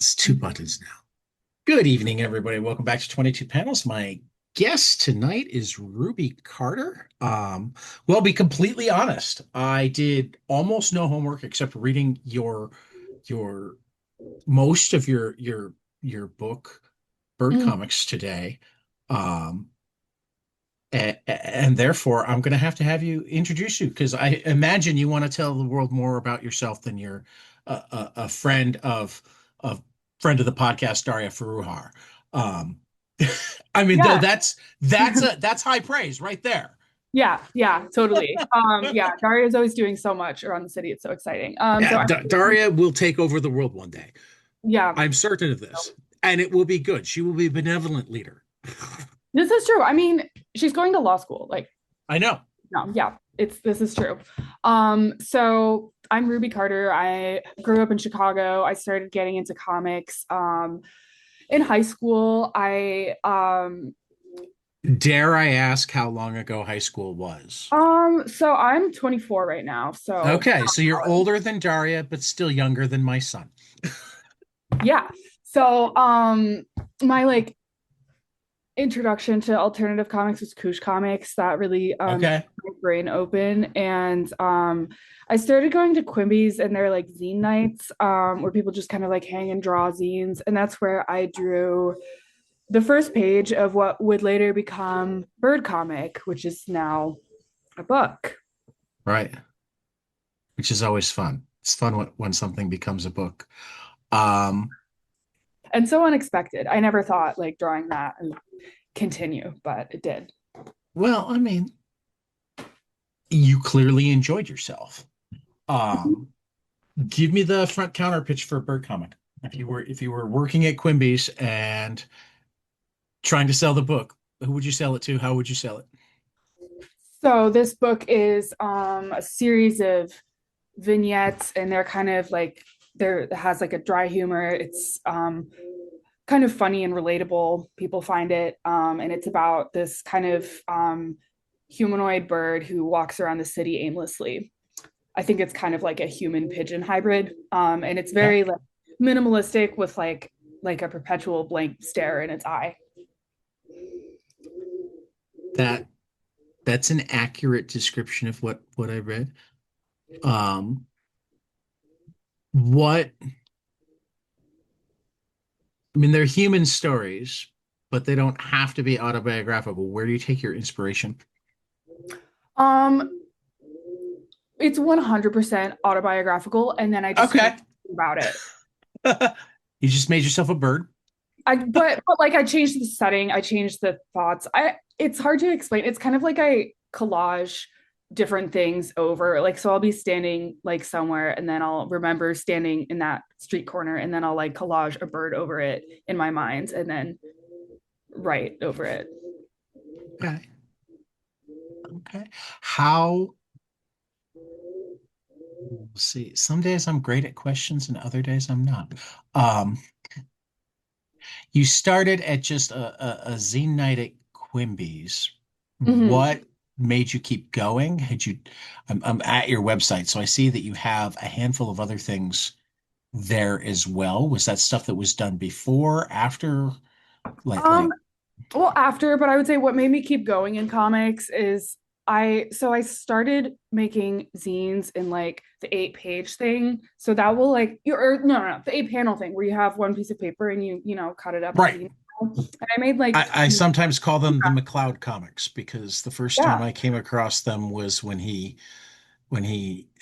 It's two buttons now. Good evening, everybody. Welcome back to 22 Panels. My guest tonight is Ruby Carter. Well, be completely honest, I did almost no homework except reading your most of your book, Bird Mm. Comics today. Um, and therefore, I'm going to have you introduce you because I imagine you want to tell the world more about yourself than you're a friend of friend of the podcast, Daria Faruhar. Um, I mean, though Yeah, that's high praise right there. yeah, totally. Yeah, Daria is always doing so much around the city. It's so exciting. Yeah, Daria will take over the world one day. Yeah, I'm certain of this, and it will be good. She will be a benevolent leader. this is true. I mean, she's going to law school. Like, I know. no, yeah, this is true. So I'm Ruby Carter. I grew up in Chicago. I started getting into comics in high school. Dare I ask how long ago high school was? So I'm 24 right now. So Okay, so you're older than Daria, but still younger than my son. yeah. So my like introduction to alternative comics was Koosh Comics. That really Okay. my brain open. And I started going to Quimby's and they're like zine nights, where people just kind of like hang and draw zines. And that's where I drew the first page of what would later become Bird Comic, which is now a book. Right. Which is always fun. It's fun when something becomes a book. Um, And so unexpected. I never thought like drawing that and continue, but it did. well, I mean, you clearly enjoyed yourself. Um, give me the front counter pitch for a bird comic. If you were working at Quimby's and trying to sell the book, who would you sell it to? How would you sell it? So this book is a series of vignettes, and they're kind of like there it has like a dry humor. It's kind of funny and relatable. People find it, and it's about this kind of humanoid bird who walks around the city aimlessly. I think it's kind of like a human pigeon hybrid, and it's Okay. very like minimalistic with like a perpetual blank stare in its eye. That that's an accurate description of what I read. Um, what I mean, they're human stories, but they don't have to be autobiographical. Where do you take your inspiration? Um, it's 100% autobiographical, and then I just make Okay. about it. You just made yourself a bird. But like I changed the setting, I changed the thoughts. I It's hard to explain. It's kind of like I collage different things over. Like so I'll be standing like somewhere and then I'll remember standing in that street corner and then I'll like collage a bird over it in my mind and then write over it. Okay. Okay. How, let's see, some days I'm great at questions and other days I'm not. Um, you started at just a zine night at Quimby's. Mhm. What made you keep going? I'm at your website, so I see that you have a handful of other things there as well. Was that stuff that was done before, after, Um, like, well, after, but I would say what made me keep going in comics is I started making zines in like the 8 page thing. So that will like you or no, the 8 panel thing where you have one piece of paper and you cut it up in right. zine. And I made like I sometimes call them the McCloud comics because the first time yeah. I came across them was when he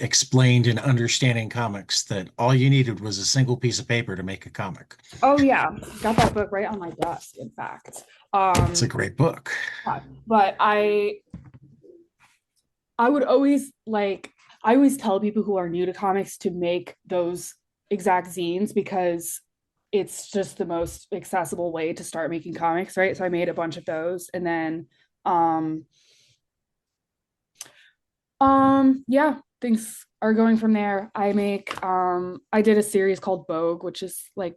explained in Understanding Comics that all you needed was a single piece of paper to make a comic. Oh yeah. Got that book right on my desk, in fact. It's a great book. Yeah. But I would always like I always tell people who are new to comics to make those exact zines because it's just the most accessible way to start making comics, right? So I made a bunch of those and then um yeah, things are going from there. I did a series called Vogue, which is like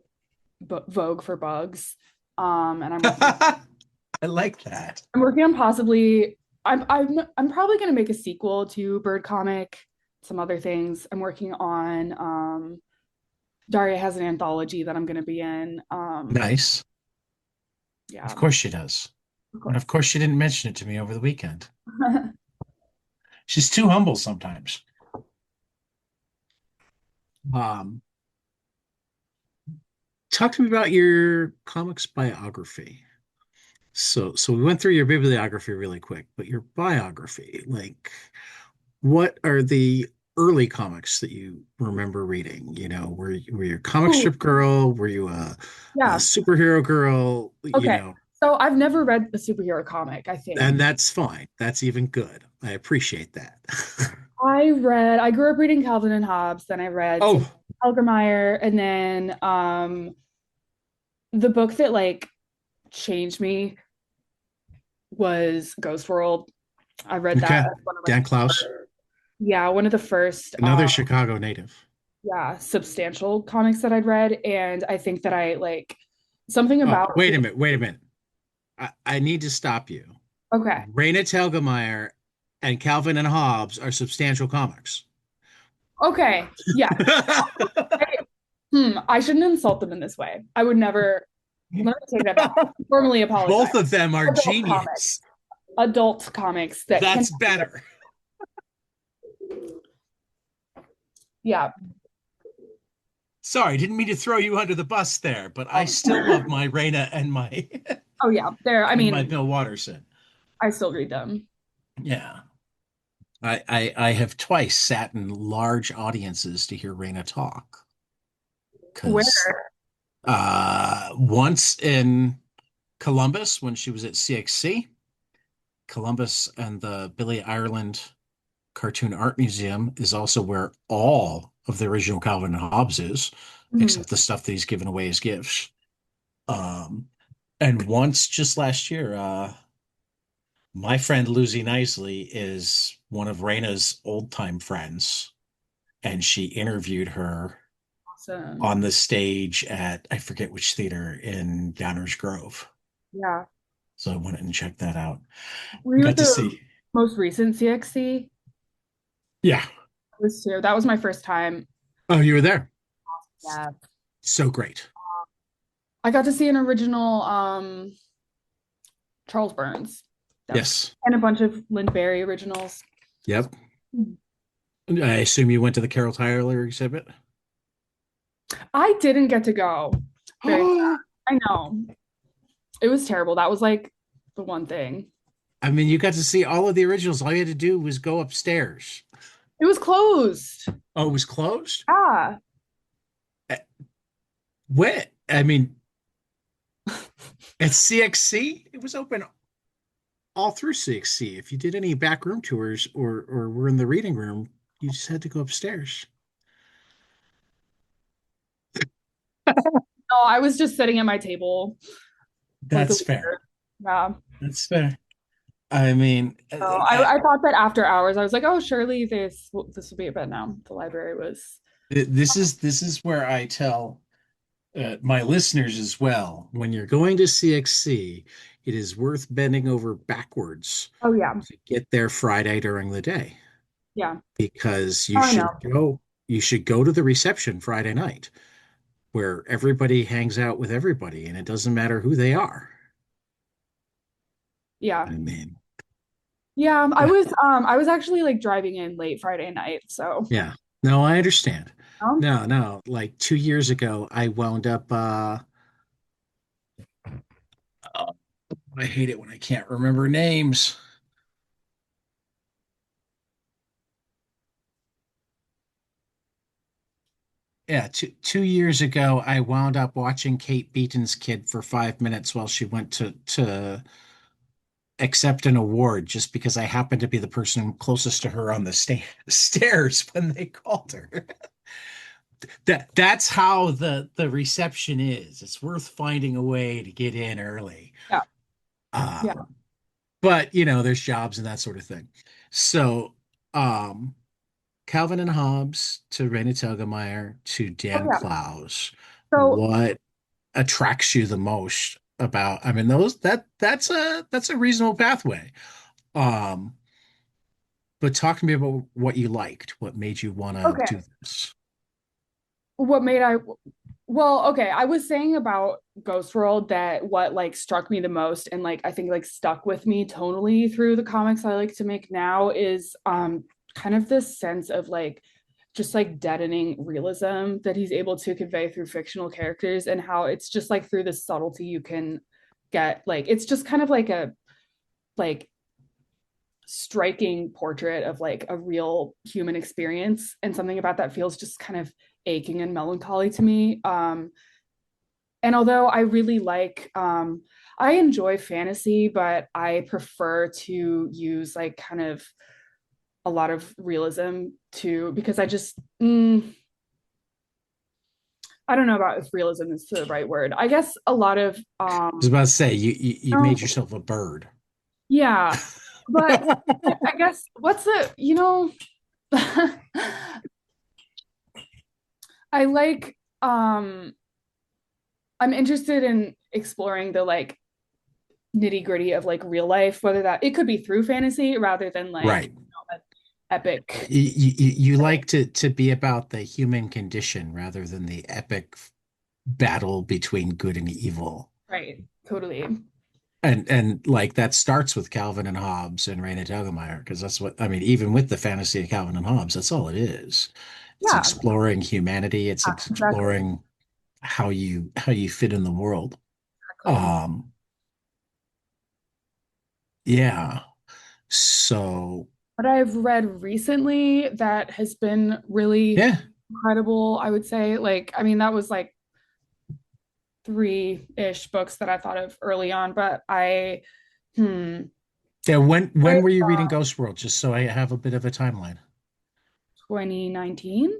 Vogue for bugs. And I like that. I'm working on possibly I'm probably going to make a sequel to Bird Comic, some other things. I'm working on Daria has an anthology that I'm going to be in. Nice. Of Yeah, course she does. of And of course. course she didn't mention it to me over the weekend. She's too humble sometimes. Um, Talk to me about your comics biography. So we went through your bibliography really quick, but your biography, like what are the early comics that you remember reading? Were you a comic Oh, strip girl? Were you a yeah. superhero girl? Okay. So I've never read a superhero comic, I think. And that's fine. That's even good. I appreciate that. I grew up reading Calvin and Hobbes, then I read some Oh, Helga Meyer, and then the book that like changed me was Ghost World. I read that okay. as one of like Dan Klaus, yeah, one of the first another Chicago native. yeah, substantial comics that I'd read. And I think that I like something Oh, about wait a minute. Wait a minute. I need to stop you. okay. Raina Telgemeier and Calvin and Hobbes are substantial comics. Okay. Yeah. I shouldn't insult them in this way. I would never let me take that back. Formally apologize. Both of them are Adult comics. genius. Adult comics that can That's better. yeah. Sorry, didn't mean to throw you under the bus there, but I still love my Raina and my Oh yeah. There, I and my mean, Bill Watterson. I still read them. Yeah. I have twice sat in large audiences to hear Raina talk. Because Where? once in Columbus when she was at CXC, Columbus and the Billy Ireland Cartoon Art Museum is also where all of the original Calvin and Hobbes is, Mhm. except the stuff that he's given away as gifts. Um, and once just last year, my friend Lucy Knisley is one of Raina's old time friends, and she interviewed her Awesome. on the stage at I forget which theater in Downers Grove. Yeah. So I went and checked that out. Were you at Got to the see. most recent CXC? Yeah. Was too. That was my first time. Oh, you were there. Yeah. So great. I got to see an original Charles Burns. That was Yes. and a bunch of Lynn Barry originals. Yep. I assume you went to the Carol Tyler exhibit. I didn't get to go. Very sad. Oh, I know. It was terrible. That was like the one thing. I mean, you got to see all of the originals. All you had to do was go upstairs. It was closed. Oh, it was closed? Yeah. Uh, When? I mean, at CXC, it was open all through CXC. If you did any back room tours or were in the reading room, you just had to go upstairs. No, I was just sitting at my table like a That's fair. loser. Yeah. That's fair. I mean, So I thought that after hours, I was like, oh, surely this will be a bit now. The library was. this is where I tell my listeners as well. When you're going to CXC, it is worth bending over backwards Oh yeah, to get there Friday during the day yeah. because Oh, I know. you should go to the reception Friday night where everybody hangs out with everybody and it doesn't matter who they are. Yeah, I mean, yeah. I yeah, was I was actually like driving in late Friday night. So yeah. No, I understand. um, No, like 2 years ago, I wound up oh, I hate it when I can't remember names. Yeah, 2 years ago, I wound up watching Kate Beaton's kid for 5 minutes while she went to accept an award, just because I happened to be the person closest to her on the stairs when they called her. That's how the reception is. It's worth finding a way to get in early. yeah, yeah. Um, but there's jobs and that sort of thing. So, um, Calvin and Hobbes to Raina Telgemeier to Oh Dan yeah. Klaus. So What attracts you the most about, I mean, that's a reasonable pathway. Um, but talk to me about what you liked, what made you want to okay. do this. what made I well, okay, I was saying about Ghost World that what like struck me the most and like I think like stuck with me tonally through the comics I like to make now is kind of this sense of like just like deadening realism that he's able to convey through fictional characters and how it's just like through the subtlety you can get like it's just kind of like a like striking portrait of like a real human experience and something about that feels just kind of aching and melancholy to me. And although I really like I enjoy fantasy, but I prefer to use like kind of a lot of realism too because I just I don't know about if realism is the right word. I guess a lot of I was about to say you no, made yourself a bird. yeah. But I guess what's the I like I'm interested in exploring the like nitty gritty of like real life, whether that it could be through fantasy rather than like Right. an epic. You like to be about the human condition rather than the epic battle between good and evil. Right. Totally. And like that starts with Calvin and Hobbes and Raina Telgemeier, because that's what I mean, even with the fantasy of Calvin and Hobbes, that's all it is. It's Yeah, exploring humanity, it's exactly. exploring how you fit in the world. Exactly. Um, yeah. So What I've read recently that has been really yeah. incredible, I would say. Like, I mean, that was like three-ish books that I thought of early on, but hmm, Yeah, when were you reading Ghost World? Just so I have a bit of a timeline. 2019?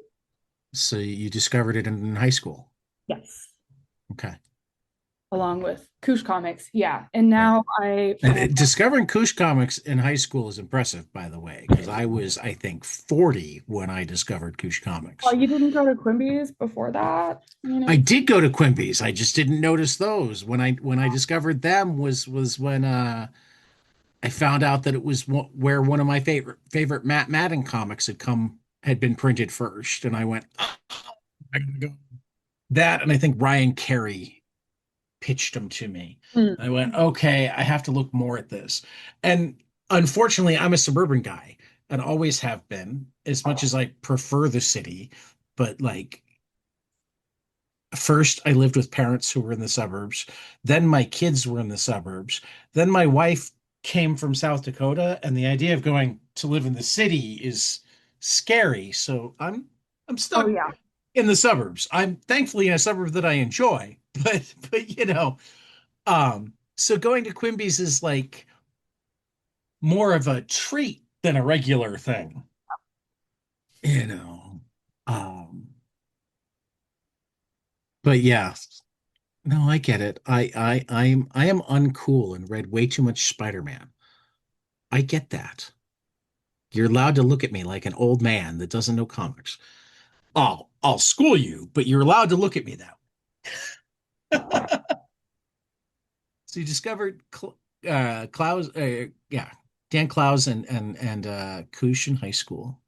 So you discovered it in high school. Yes. Okay. Along with Koosh Comics. Yeah. And Right. now I And discovering Koosh comics in high school is impressive, by the way, because I was, I think, 40 when I discovered Koosh well, comics. you didn't go to Quimby's before that? I mean, I did go to Quimby's. I just didn't notice those. When I discovered them was when I found out that it was where one of my favorite Matt Madden comics had been printed first, and I went, oh, I gotta go. That, and I think Ryan Carey pitched them to me. mm, I went, okay, I have to look more at this. And unfortunately, I'm a suburban guy and always have been, as much as I prefer the city. But like, first, I lived with parents who were in the suburbs. Then my kids were in the suburbs. Then my wife came from South Dakota, and the idea of going to live in the city is scary. So I'm oh stuck yeah. in the suburbs. I'm thankfully in a suburb that I enjoy, but so going to Quimby's is like more of a treat than a regular thing, you know. Um, but yeah, no, I get it. I am uncool and read way too much Spider-Man. I get that. You're allowed to look at me like an old man that doesn't know comics. I'll school you, but you're allowed to look at me that way. So you discovered Klaus, yeah, Dan Klaus and Kush in high school.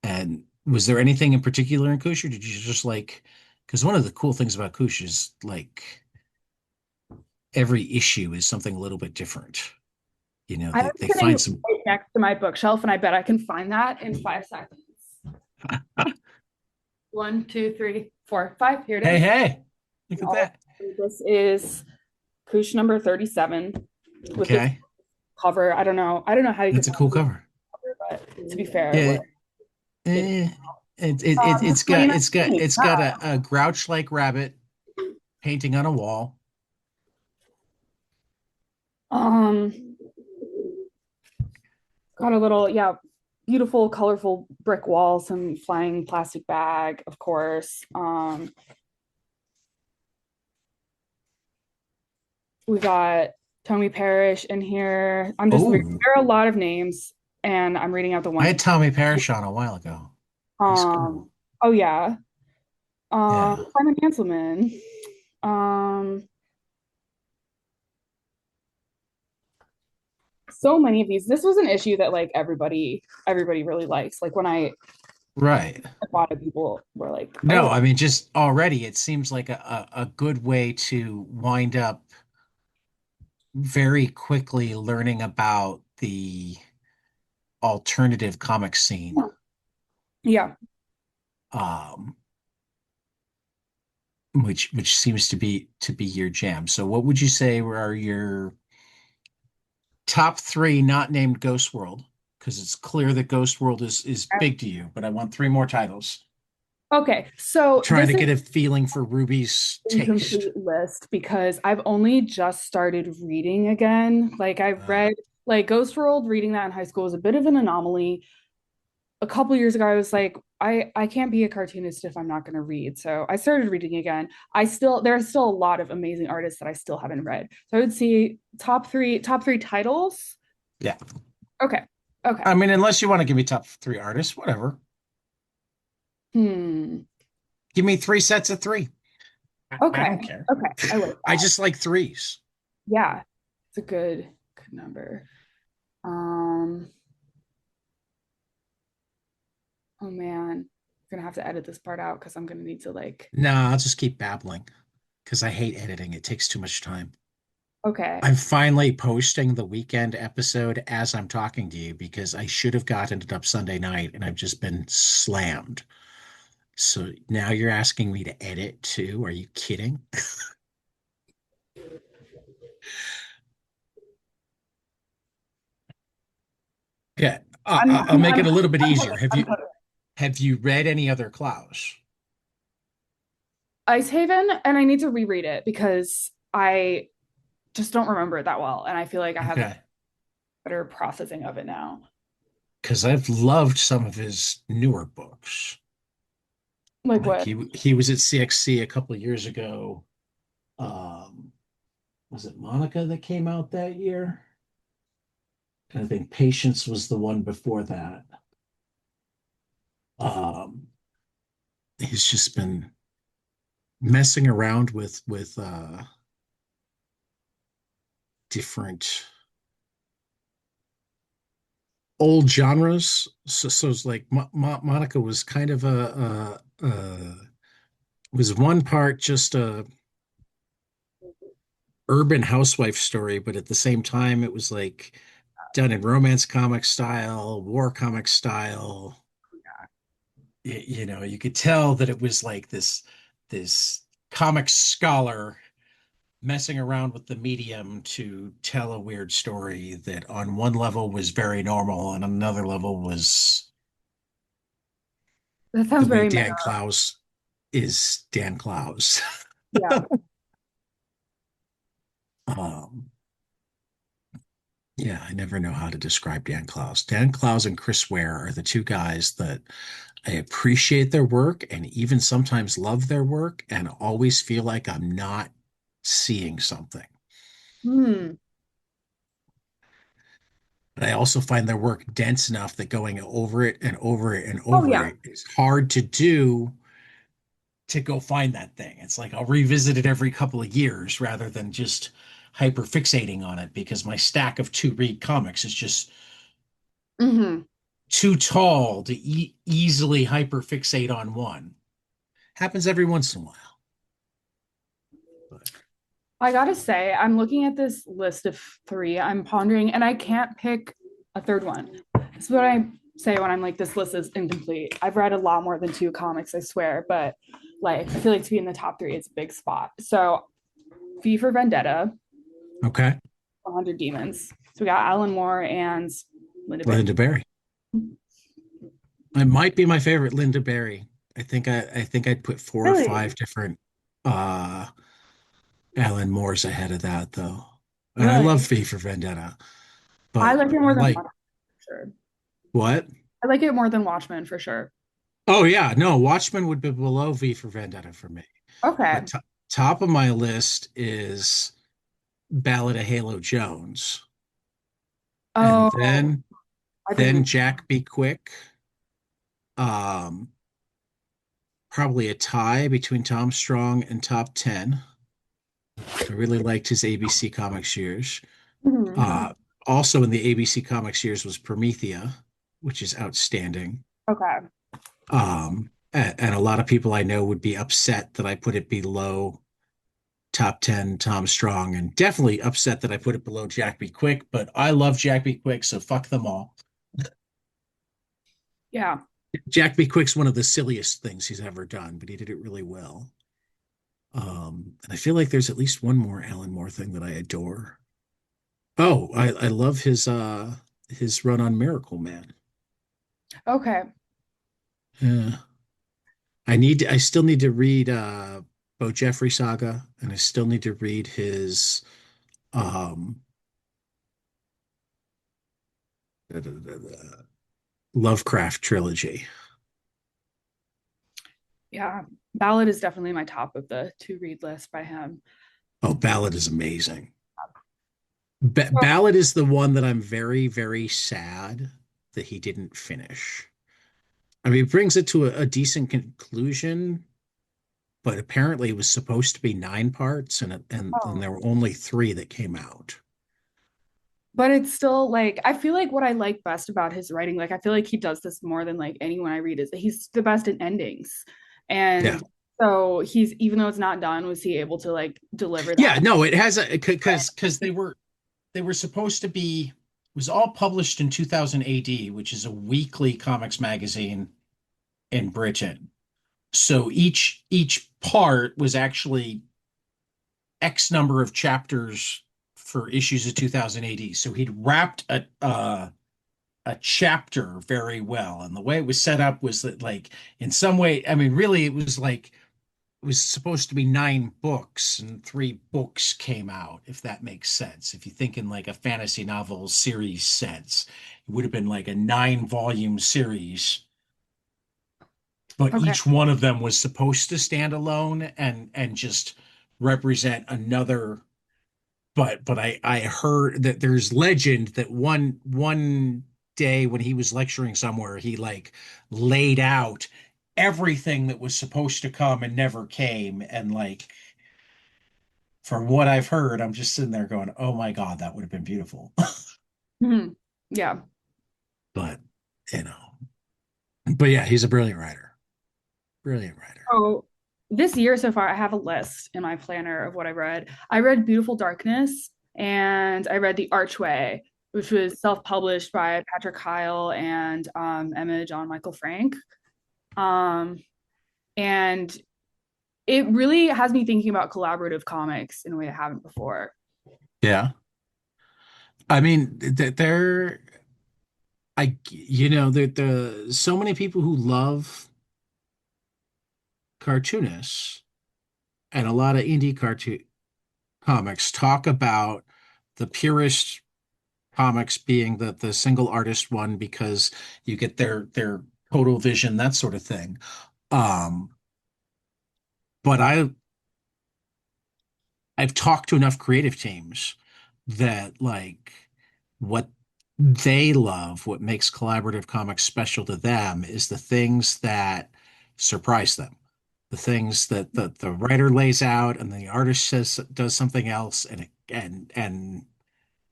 And was there anything in particular in Kush, or did you just like? Because one of the cool things about Kush is like every issue is something a little bit different. You know, I have they it sitting find some. right next to my bookshelf, and I bet I can find that in 5 seconds. One, two, three, four, five. Here it Hey, is. hey, look at that. This is Koosh number 37 with this Okay, cover. I don't know how you could that's a tell cool this cover. cover, but to be fair, it Yeah, was did eh, it's got it's got 2019. it's got a grouch-like rabbit painting on a wall. Um, got a little, yeah, beautiful, colorful brick wall, some flying plastic bag, of course. We got Tony Parrish in here. I'm just reading, Oh, there are a lot of names, and I'm reading out the I ones. had Tommy Parrish on a while ago. He's Um, cool. oh yeah. Yeah. Simon Hanselman. Um, so many of these. This was an issue that like everybody really likes. Like when I Right. A lot of people were like, No, oh, I mean, just already it seems like a good way to wind up very quickly learning about the alternative comic scene, yeah. um, which seems to be your jam. So, what would you say are your top three not named Ghost World? Because it's clear that Ghost World is big to you, but I want three more titles. Okay, so Trying this to is get a feeling for Ruby's taste. incomplete list because I've only just started reading again. Like I've Uh, read like Ghost World, reading that in high school was a bit of an anomaly. A couple years ago, I was like, I can't be a cartoonist if I'm not going to read. So I started reading again. There are still a lot of amazing artists that I still haven't read. So I would see top three titles. yeah. Okay. Okay. I mean, unless you want to give me top three artists, whatever. Hmm. Give me three sets of three. I Okay. don't care. Okay. I like I that. just like threes. Yeah. It's a good number. Um, oh man. I'm gonna have to edit this part out because I'm gonna need to like, No, I'll just keep babbling because I hate editing. It takes too much time. okay. I'm finally posting the weekend episode as I'm talking to you because I should have gotten it up Sunday night and I've just been slammed. So now you're asking me to edit too? Are you kidding? Yeah, I'll make I'm it a little bit easier. I'm Have you read any other Klaus? Ice Haven, and I need to reread it because I just don't remember it that well, and I feel like I have Okay, better processing of it now. because I've loved some of his newer books. Like Like what? he was at CXC a couple of years ago. Um, was it Monica that came out that year? I think Patience was the one before that. Um, he's just been messing around with different old genres. So it's like Monica was kind of was one part just a urban housewife story, but at the same time it was like done in romance comic style, war comic style. You know, you could tell that it was like this comic scholar messing around with the medium to tell a weird story that on one level was very normal and on another level was That the sounds way very meta. Dan Clowes is Dan Clowes. Yeah. um, yeah, I never know how to describe Dan Clowes. Dan Clowes and Chris Ware are the two guys that I appreciate their work and even sometimes love their work and always feel like I'm not seeing something. Hmm. But I also find their work dense enough that going over it and over it and Oh over yeah. it is hard to do to go find that thing. It's like I'll revisit it every couple of years rather than just hyper fixating on it because my stack of two read comics is just Hmm. too tall to easily hyper fixate on one. Happens every once in a while. But I gotta say, I'm looking at this list of three. I'm pondering, and I can't pick a third one. This is what I say when I'm like, this list is incomplete. I've read a lot more than two comics, I swear, but like, I feel like to be in the top three, it's a big spot. So, V for Vendetta, okay. 100 Demons. So we got Alan Moore and Linda Barry. Linda Berry. It might be my favorite Linda Berry. I think I'd put four or Really? five different uh Alan Moore's ahead of that though. And I Really? love V for Vendetta, I but like it I more than like Watchmen, for sure. what? I like it more than Watchmen for sure. Oh yeah, no, Watchmen would be below V for Vendetta for me. Okay. But top of my list is Ballad of Halo Jones. And Oh, I didn't then even. Jack Be Quick. Um, probably a tie between Tom Strong and Top 10. I really liked his ABC Comics years. Mhm. Uh, also in the ABC Comics years was Promethea, which is outstanding. Okay. And a lot of people I know would be upset that I put it below top 10 Tom Strong, and definitely upset that I put it below Jack B. Quick, but I love Jack B. Quick, so fuck them all. Yeah. Jack B. Quick's one of the silliest things he's ever done, but he did it really well. And I feel like there's at least one more Alan Moore thing that I adore. Oh, I love his run on Miracle Man. Okay. Yeah. I still need to read Bo Jeffrey saga, and I still need to read his um Lovecraft trilogy. Yeah. Ballad is definitely my top of the to read list by him. Oh, Ballad is amazing. So, Ballad is the one that I'm very, very sad that he didn't finish. I mean, it brings it to a decent conclusion, but apparently it was supposed to be 9 parts, and oh, there were only three that came out. but it's still like I feel like what I like best about his writing, like I feel like he does this more than like anyone I read, is that he's the best in endings. Yeah, And so he's even though it's not done, was he able to like deliver that? yeah, no, it has a because they were supposed to be it was all published in 2000 AD, which is a weekly comics magazine in Britain. So each part was actually X number of chapters for issues of 2000 AD. So he'd wrapped a chapter very well, and the way it was set up was that like in some way, I mean, really, it was supposed to be 9 books, and 3 books came out, if that makes sense. If you think in like a fantasy novel series sense, it would have been like a 9 volume series, but Okay. each one of them was supposed to stand alone and just represent another. But I heard that there's legend that one day when he was lecturing somewhere, he like laid out everything that was supposed to come and never came. And like from what I've heard, I'm just sitting there going, "Oh my God, that would have been beautiful." Mhm. Yeah. But you know, but yeah, he's a brilliant writer. Brilliant writer. So this year so far, I have a list in my planner of what I read. I read Beautiful Darkness and I read The Archway, which was self-published by Patrick Kyle and Emma John Michael Frank. Um, and it really has me thinking about collaborative comics in a way I haven't before. Yeah. I mean, so many people who love cartoonists and a lot of indie cartoon comics talk about the purist comics being the single artist one because you get their total vision, that sort of thing. Um, but I've talked to enough creative teams that like what they love, what makes collaborative comics special to them is the things that surprise them. The things that the writer lays out and the artist says does something else and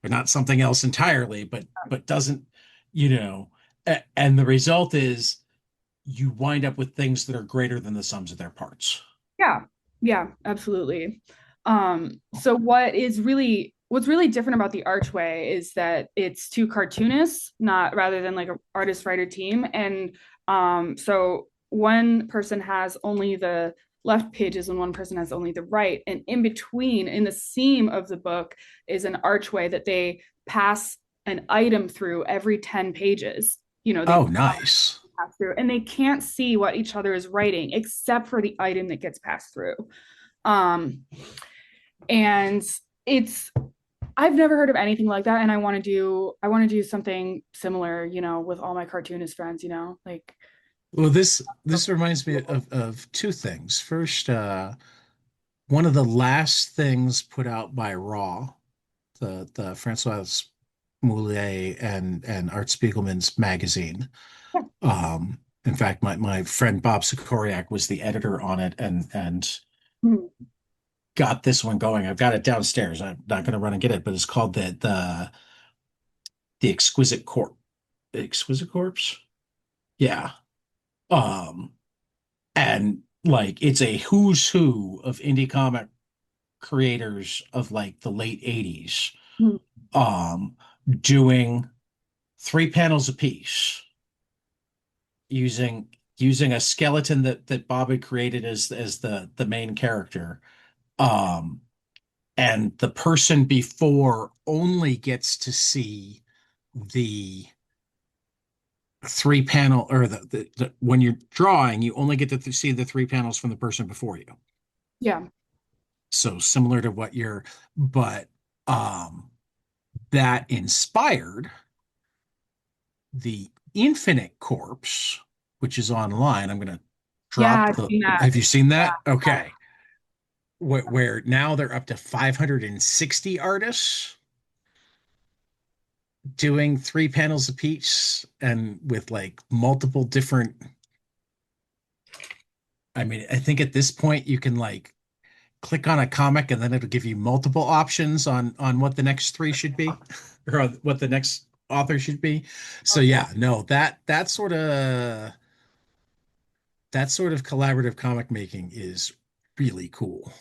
or not something else entirely, but doesn't, and the result is you wind up with things that are greater than the sums of their parts. Yeah, yeah, absolutely. So what's really different about the Archway is that it's two cartoonists, not rather than like an artist writer team. And so one person has only the left pages and one person has only the right. And in between, in the seam of the book, is an archway that they pass an item through every 10 pages. They Oh, nice. pass through and they can't see what each other is writing except for the item that gets passed through. Um, and it's I've never heard of anything like that, and I want to do something similar, with all my cartoonist friends, like Well, this reminds me of two things. First, one of the last things put out by Raw, the Francois Moulet and Art Spiegelman's magazine. In fact, my friend Bob Sikoriak was the editor on it and got this one going. I've got it downstairs. I'm not going to run and get it, but it's called the Exquisite Corpse. Exquisite Corpse? Yeah. Um, and like it's a who's who of indie comic creators of like the late 80s, Mhm. um, doing 3 panels apiece using a skeleton that Bob had created as the main character. Um, and the person before only gets to see the 3 panel or when you're drawing, you only get to see the 3 panels from the person before you. Yeah. So similar to what you're, but um, that inspired the Infinite Corpse, which is online. I'm going to Yeah, drop I've the. seen that. Have you seen Yeah. that? Okay. Where now they're up to 560 artists doing 3 panels apiece and with like multiple different. I mean, I think at this point you can like click on a comic and then it'll give you multiple options on what the next three should be or what the next author should be. So Okay. yeah, no, that sort of collaborative comic making is really cool.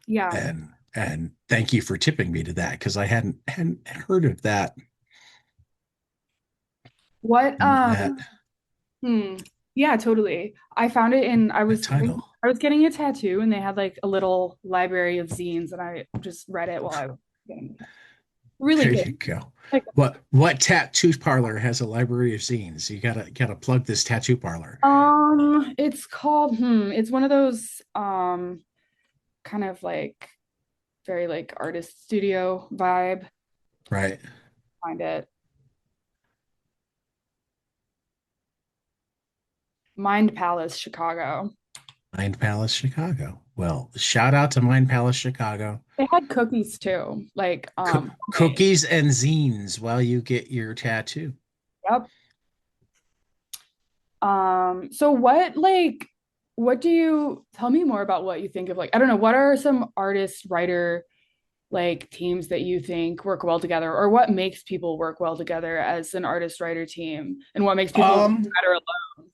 Yeah. And thank you for tipping me to that because I hadn't heard of What that hmm. Yeah, totally. I found it in that title. I was getting a tattoo and they had like a little library of zines and I just read it while I was getting it. Really There good. you go. Like What tattoo parlor has a library of zines? You gotta plug this tattoo parlor, it's called it's one of those kind of like very like artist studio vibe. right? Find it. Mind Palace, Chicago. Mind Palace Chicago. Well, shout out to Mind Palace Chicago. They had cookies too. Like homemade. Cookies and zines while you get your tattoo. Yep. So what do you tell me more about what you think of like I don't know, what are some artist writer like teams that you think work well together or what makes people work well together as an artist writer team and what makes people Um, better alone?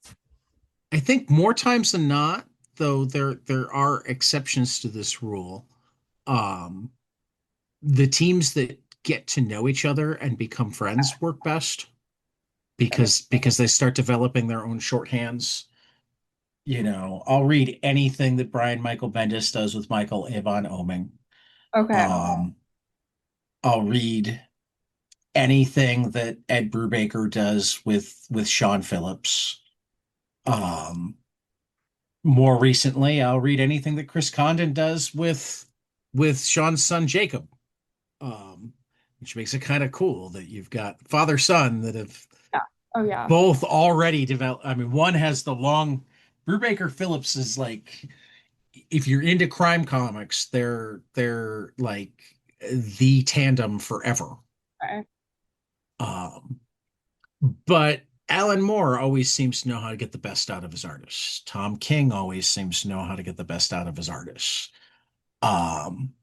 I think more times than not, though there are exceptions to this rule. Um, the teams that get to know each other and become friends work best That makes because they start developing their own shorthands. I'll read anything that Brian Michael Bendis does with Michael Avon Oeming. okay. Um, I'll read anything that Ed Brubaker does with Sean Phillips. Um, More recently, I'll read anything that Chris Condon does with Sean's son Jacob, um, which makes it kind of cool that you've got father son that have Yeah. Oh yeah. both already developed. I mean, one has the long. Brubaker Phillips is like if you're into crime comics, they're like the tandem forever. Okay. Um, but Alan Moore always seems to know how to get the best out of his artists. Tom King always seems to know how to get the best out of his artists. Um,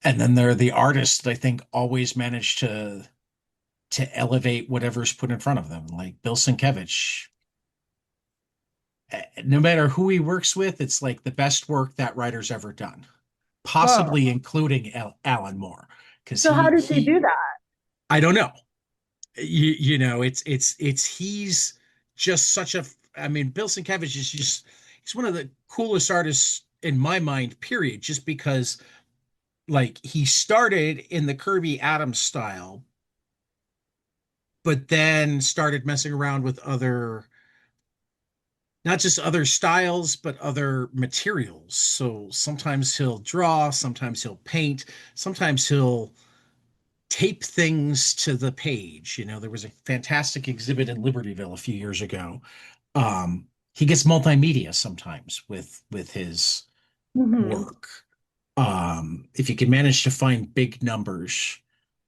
and then there are the artists that I think always manage to elevate whatever's put in front of them, like Bill Sienkiewicz. No matter who he works with, it's like the best work that writer's ever done, Whoa. possibly including Alan Moore, because So how he does he he do that? I don't know. It's he's just such a. I mean, Bill Sienkiewicz is just he's one of the coolest artists in my mind. Period. Just because like he started in the Kirby Adams style, but then started messing around with other not just other styles, but other materials. So sometimes he'll draw, sometimes he'll paint, sometimes he'll tape things to the page. There was a fantastic exhibit in Libertyville a few years ago. He gets multimedia sometimes with his Hmm. work. If you can manage to find big numbers,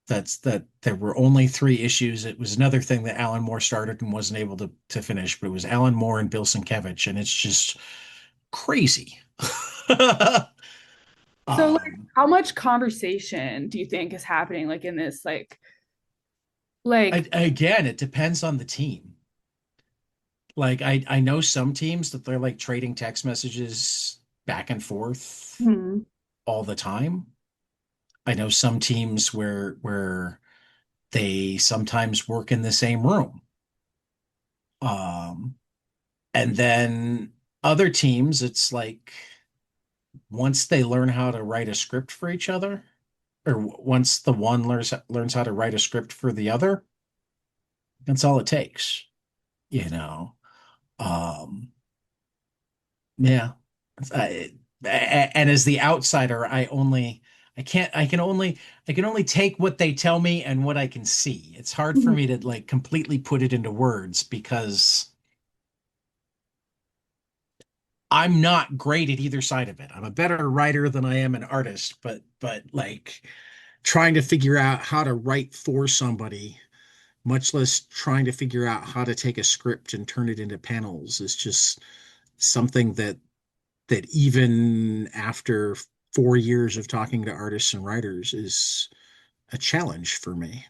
that there were only 3 issues. It was another thing that Alan Moore started and wasn't able to finish, but it was Alan Moore and Bill Sienkiewicz, and it's just crazy. So like um, how much conversation do you think is happening like in this like again, it depends on the team. Like I know some teams that they're like trading text messages back and forth Hmm. all the time. I know some teams where they sometimes work in the same room. Um, and then other teams, it's like once they learn how to write a script for each other, or once the one learns how to write a script for the other, that's all it takes, you know. Um, yeah. I, and as the outsider, I can only take what they tell me and what I can see. It's hard for me to like completely put it into words because I'm not great at either side of it. I'm a better writer than I am an artist, but like trying to figure out how to write for somebody, much less trying to figure out how to take a script and turn it into panels is just something that even after 4 years of talking to artists and writers is a challenge for me.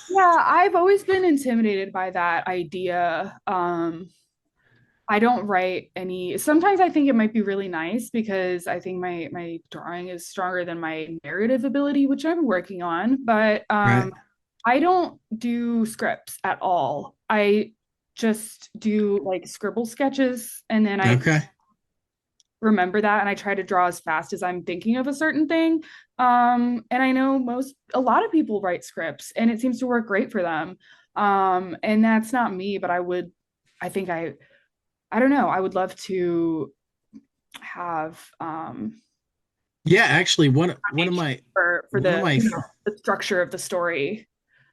Yeah, I've always been intimidated by that idea. I don't write any. Sometimes I think it might be really nice because I think my drawing is stronger than my narrative ability, which I'm working on. But Right. I don't do scripts at all. I just do like scribble sketches, and then I Okay. remember that and I try to draw as fast as I'm thinking of a certain thing. And I know a lot of people write scripts and it seems to work great for them. And that's not me, but I think I don't know, I would love to have Yeah, actually one of foundation my for one of the, my the structure of the story.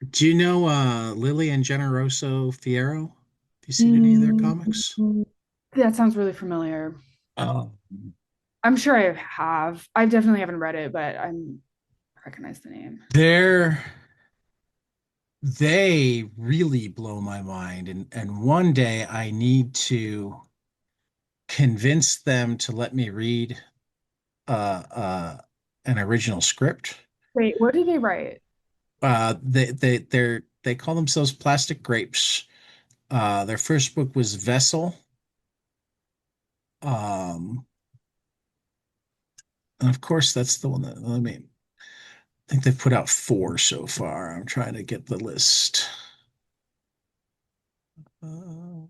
do you know Lily and Generoso Fierro? Have you seen any of their Mm, comics? that sounds really familiar. Oh. I'm sure I have. I definitely haven't read it, but I'm recognize the name. They're they really blow my mind and one day I need to convince them to let me read an original script. Wait, what did they write? They call themselves Plastic Grapes. Their first book was Vessel. Um, and of course, that's the one that I think they've put out four so far. I'm trying to get the list. Uh, of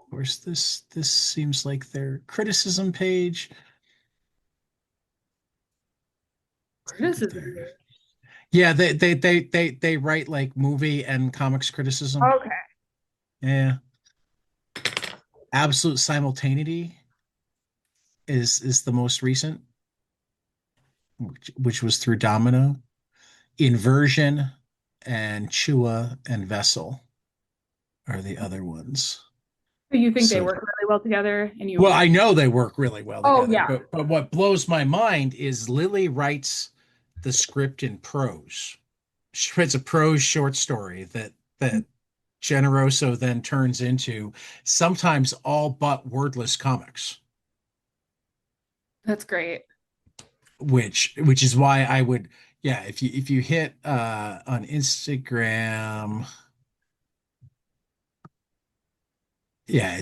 course, this seems like their criticism page. Let's look at Criticism. their yeah. They write like movie and comics criticism. Okay. Yeah, Absolute Simultaneity is the most recent, which was through Domino. Inversion and Chua and Vessel are the other ones. So you think they So, work really well together and well, you I know they work really well Oh together, yeah. but what blows my mind is Lily writes the script in prose. She writes a prose short story that Generoso then turns into sometimes all but wordless comics, That's great. which is why I would yeah, if you hit on Instagram, yeah,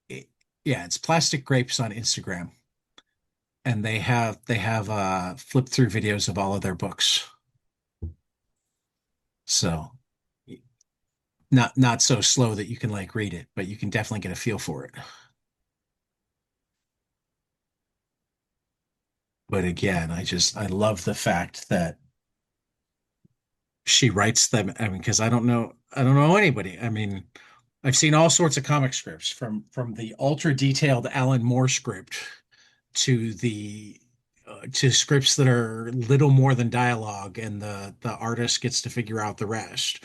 it, yeah, it's Plastic Grapes on Instagram, and they have flip through videos of all of their books. So not so slow that you can like read it, but you can definitely get a feel for it. But again, I love the fact that she writes them. I mean, because I don't know anybody. I mean, I've seen all sorts of comic scripts from the ultra detailed Alan Moore script to the to scripts that are little more than dialogue, and the artist gets to figure out the rest.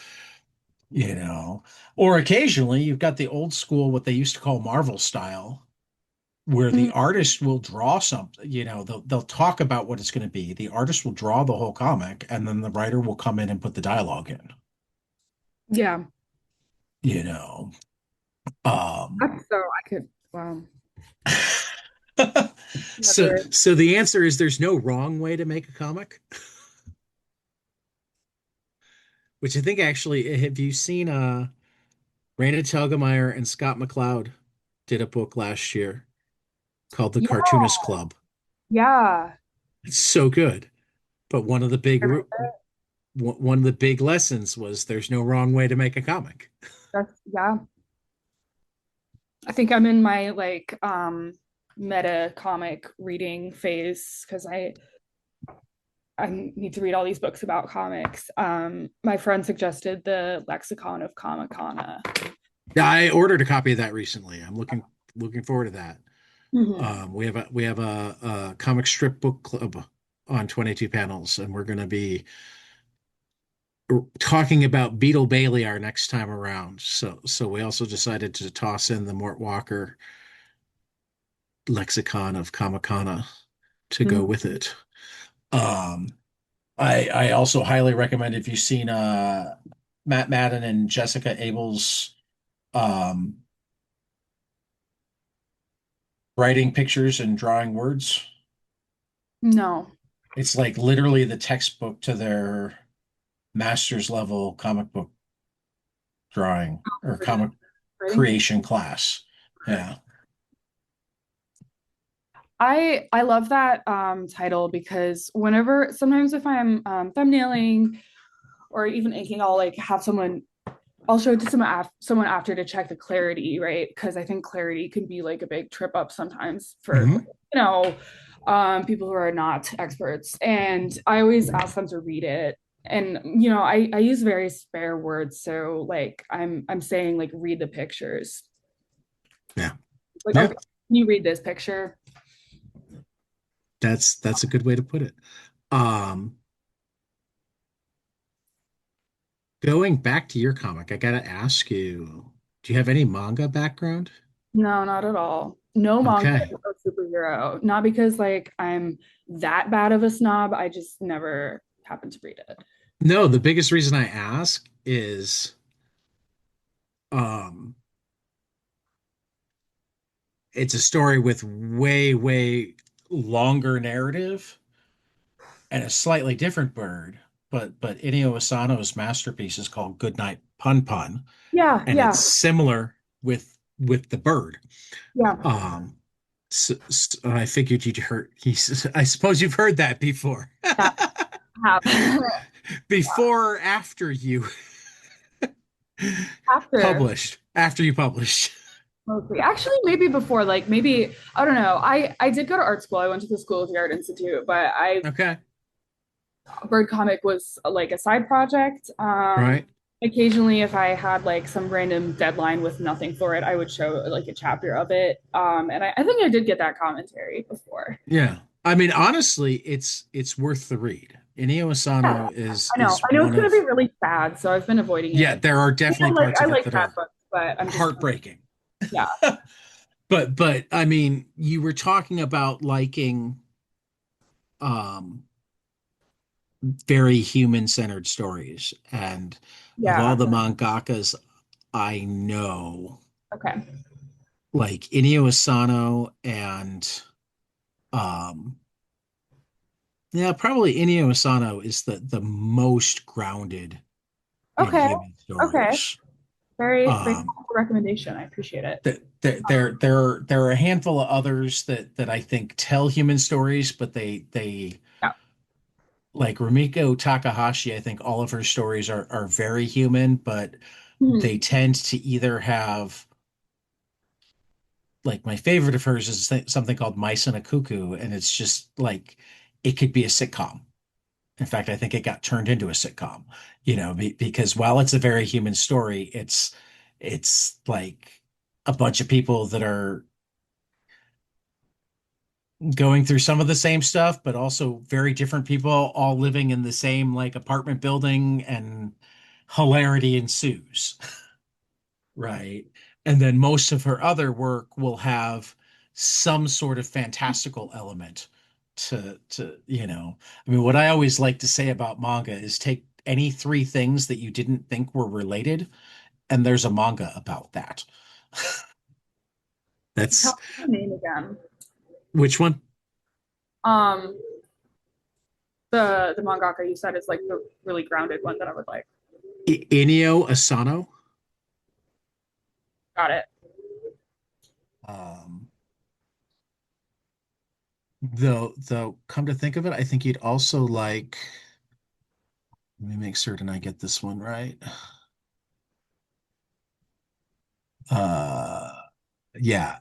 You know, or occasionally you've got the old school, what they used to call Marvel style, where the Mm, artist will draw something, they'll talk about what it's going to be. The artist will draw the whole comic, and then the writer will come in and put the dialogue in, yeah. you know. Um, So I could wow. So, Never. so the answer is there's no wrong way to make a comic, which I think actually, have you seen Raina Telgemeier and Scott McCloud did a book last year called The Yeah, Cartoonist Club. yeah. It's so good. But one of the big lessons was there's no wrong way to make a comic. That's yeah. I think I'm in my like meta comic reading phase because I need to read all these books about comics. My friend suggested the Lexicon of Comicana. Yeah, I ordered a copy of that recently. I'm looking forward to that. Mhm. We have a comic strip book club on 22 panels, and we're going to be talking about Beetle Bailey our next time around. So we also decided to toss in the Mort Walker lexicon of Comicana to go Mhm. with it. Um, I also highly recommend if you've seen Matt Madden and Jessica Abel's um, writing pictures and drawing words. No. It's like literally the textbook to their master's level comic book drawing or comic Writing pic- creation class. Yeah. I love that title because whenever sometimes if I'm thumbnailing or even inking, I'll like have someone I'll show it to someone after to check the clarity, right? Because I think clarity can be like a big trip up sometimes for Hmm. people who are not experts. And I always ask them to read it. And I use very spare words, so like I'm saying like read the pictures. Yeah. Like, Yeah. okay, can you read this picture? That's a good way to put it. Um, Going back to your comic, I gotta ask you, do you have any manga background? No, not at all. No manga Okay. or superhero. Not because like I'm that bad of a snob. I just never happened to read it. No, the biggest reason I ask is um it's a story with way longer narrative and a slightly different bird, but Inio Asano's masterpiece is called Goodnight Pun Pun, Yeah, and yeah, it's similar with the bird. yeah. Um, so I figured you'd heard. I suppose you've heard that before, Yeah, I have. before or after you After published. After you published. mostly. Actually, maybe before, like maybe I don't know. I did go to art school. I went to the School of the Art Institute, but I Okay. Bird Comic was like a side project. Right. Occasionally, if I had like some random deadline with nothing for it, I would show like a chapter of it. And I think I did get that commentary before. Yeah. I mean, honestly, it's worth the read. Inio Yeah, Asano is I know. is I know one it's gonna be of really sad, so I've been avoiding yeah, it. there are definitely parts I of it like that sad are books, but I'm just heartbreaking. yeah, But I mean, you were talking about liking um very human-centered stories, and of all yeah. the mangakas I know, Okay, like Inio Asano and um yeah, probably Inio Asano is the most grounded in okay, human okay. stories. Very Um, helpful recommendation. I appreciate it. there are a handful of others that I think tell human stories, but they Yeah. like Rumiko Takahashi. I think all of her stories are very human, but they Hmm. tend to either have like my favorite of hers is something called Mice and a Cuckoo, and it's just like it could be a sitcom. In fact, I think it got turned into a sitcom, because while it's a very human story, it's like a bunch of people that are going through some of the same stuff, but also very different people all living in the same like apartment building and hilarity ensues. Right. And then most of her other work will have some sort of fantastical element I mean, what I always like to say about manga is take any three things that you didn't think were related, and there's a manga about that. Tell That's me the name again. Which one? Um, the mangaka you said is like the really grounded one that I would like. Inio Asano. Got it. Um, though, come to think of it, I think you'd also like. Let me make certain I get this one right. Uh, yeah,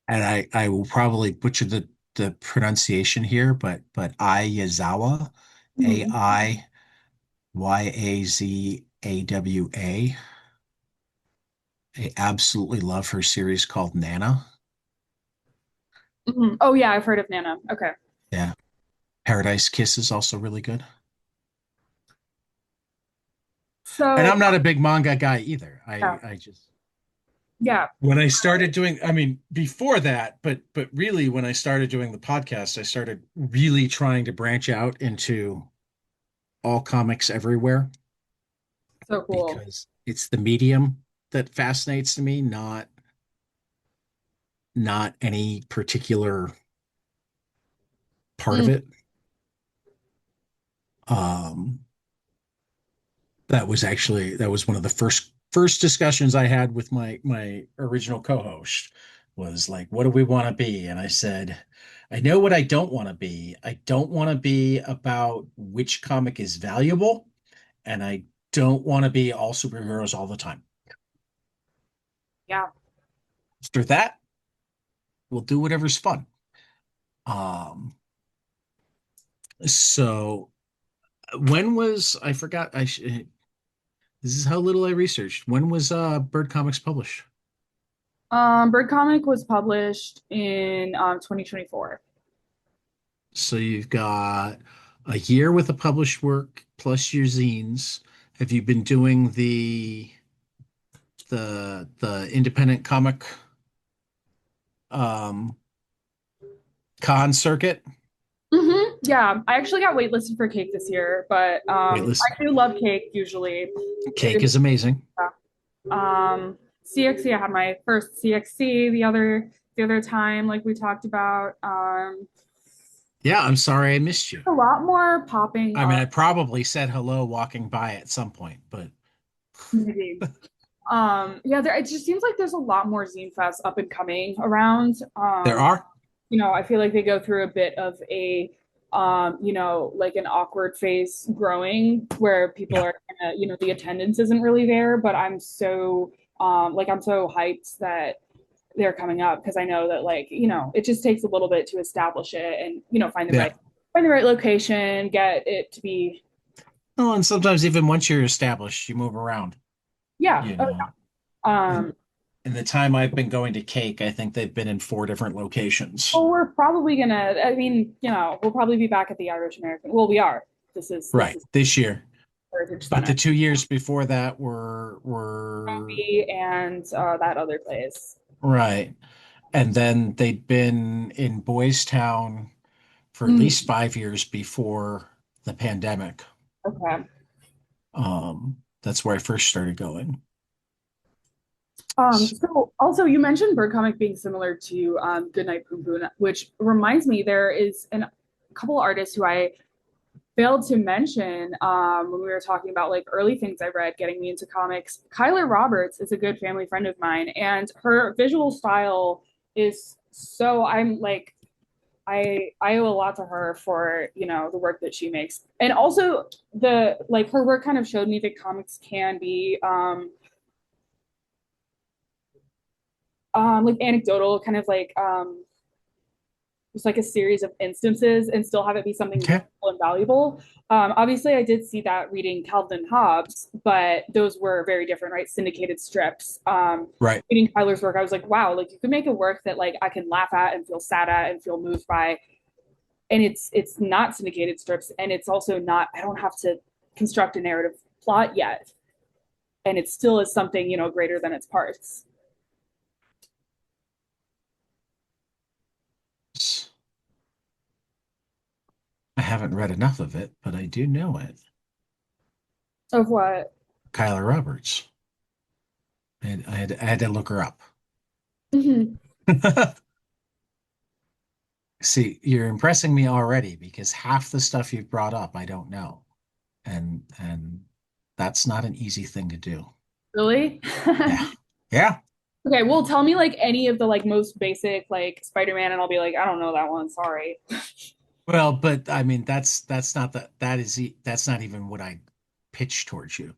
and I will probably butcher the pronunciation here, but Aizawa, Mhm. Aiyazawa. I absolutely love her series called Nana. Mhm. Oh yeah, I've heard of Nana. Okay. Yeah, Paradise Kiss is also really good. And So I'm not a big manga guy either. yeah, I just yeah. when I started doing, I mean, before that, but really when I started doing the podcast, I started really trying to branch out into all comics everywhere So cool. because it's the medium that fascinates me, not any particular part Mm. of it. Um, that was one of the first discussions I had with my original co-host was like, what do we want to be? And I said, I know what I don't want to be. I don't want to be about which comic is valuable, and I don't want to be all superheroes all the time. Yeah. After that, we'll do whatever's fun. Um, so when was I forgot this is how little I researched. When was Bird Comics published? Bird Comic was published in 2024. So you've got a year with a published work plus your zines. Have you been doing the independent comic um con circuit? Yeah, I actually got waitlisted for Cake this year, but Waitlist. I do love Cake usually. Cake is amazing. CXC, I had my first CXC the other time, like we talked about. Yeah, I'm sorry I missed you. A lot more popping I mean, up, I probably said hello walking by at some point, but maybe. Yeah, it just seems like there's a lot more zine fests up and coming around. there are. I feel like they go through a bit of a like an awkward phase growing where people Yeah. are kind of, the attendance isn't really there, but I'm so hyped that they're coming up because I know that like, it just takes a little bit to establish it and, Yeah. find the right location, get it to be Oh, and sometimes even once you're established, you move around, yeah. you know. In Um in the time I've been going to Cake, I think they've been in four different locations. well, we're probably gonna I mean, we'll probably be back at the Irish American. Well, we are. This Right, is this year. Heritage But the Center. 2 years before that were And that other place. right. And then they'd been in Boys Town for at Mm, least 5 years before the pandemic. okay. That's where I first started going. So also you mentioned Bird Comic being similar to Goodnight Poon Poon, which reminds me there is a couple artists who I failed to mention when we were talking about like early things I read getting me into comics. Kyler Roberts is a good family friend of mine, and her visual style is so I'm like I owe a lot to her for the work that she makes, and also the like her work kind of showed me that comics can be like anecdotal, kind of like just like a series of instances and still have it be something Okay. meaningful and valuable. Obviously, I did see that reading Calvin and Hobbes, but those were very different, right? Syndicated strips. Right. Reading Tyler's work, I was like, wow, like you could make a work that like I can laugh at and feel sad at and feel moved by, and it's not syndicated strips, and it's also not. I don't have to construct a narrative plot yet, and it still is something greater than its parts. I haven't read enough of it, but I do know it. Of what? Kyla Roberts. I had to look her up. Mm-hmm. See, you're impressing me already because half the stuff you've brought up I don't know. And that's not an easy thing to do. Really? Yeah. Yeah. Okay, well, tell me like any of the like most basic like Spider-Man, and I'll be like, I don't know that one. Sorry. Well, but I mean that's not that's not even what I pitch towards you.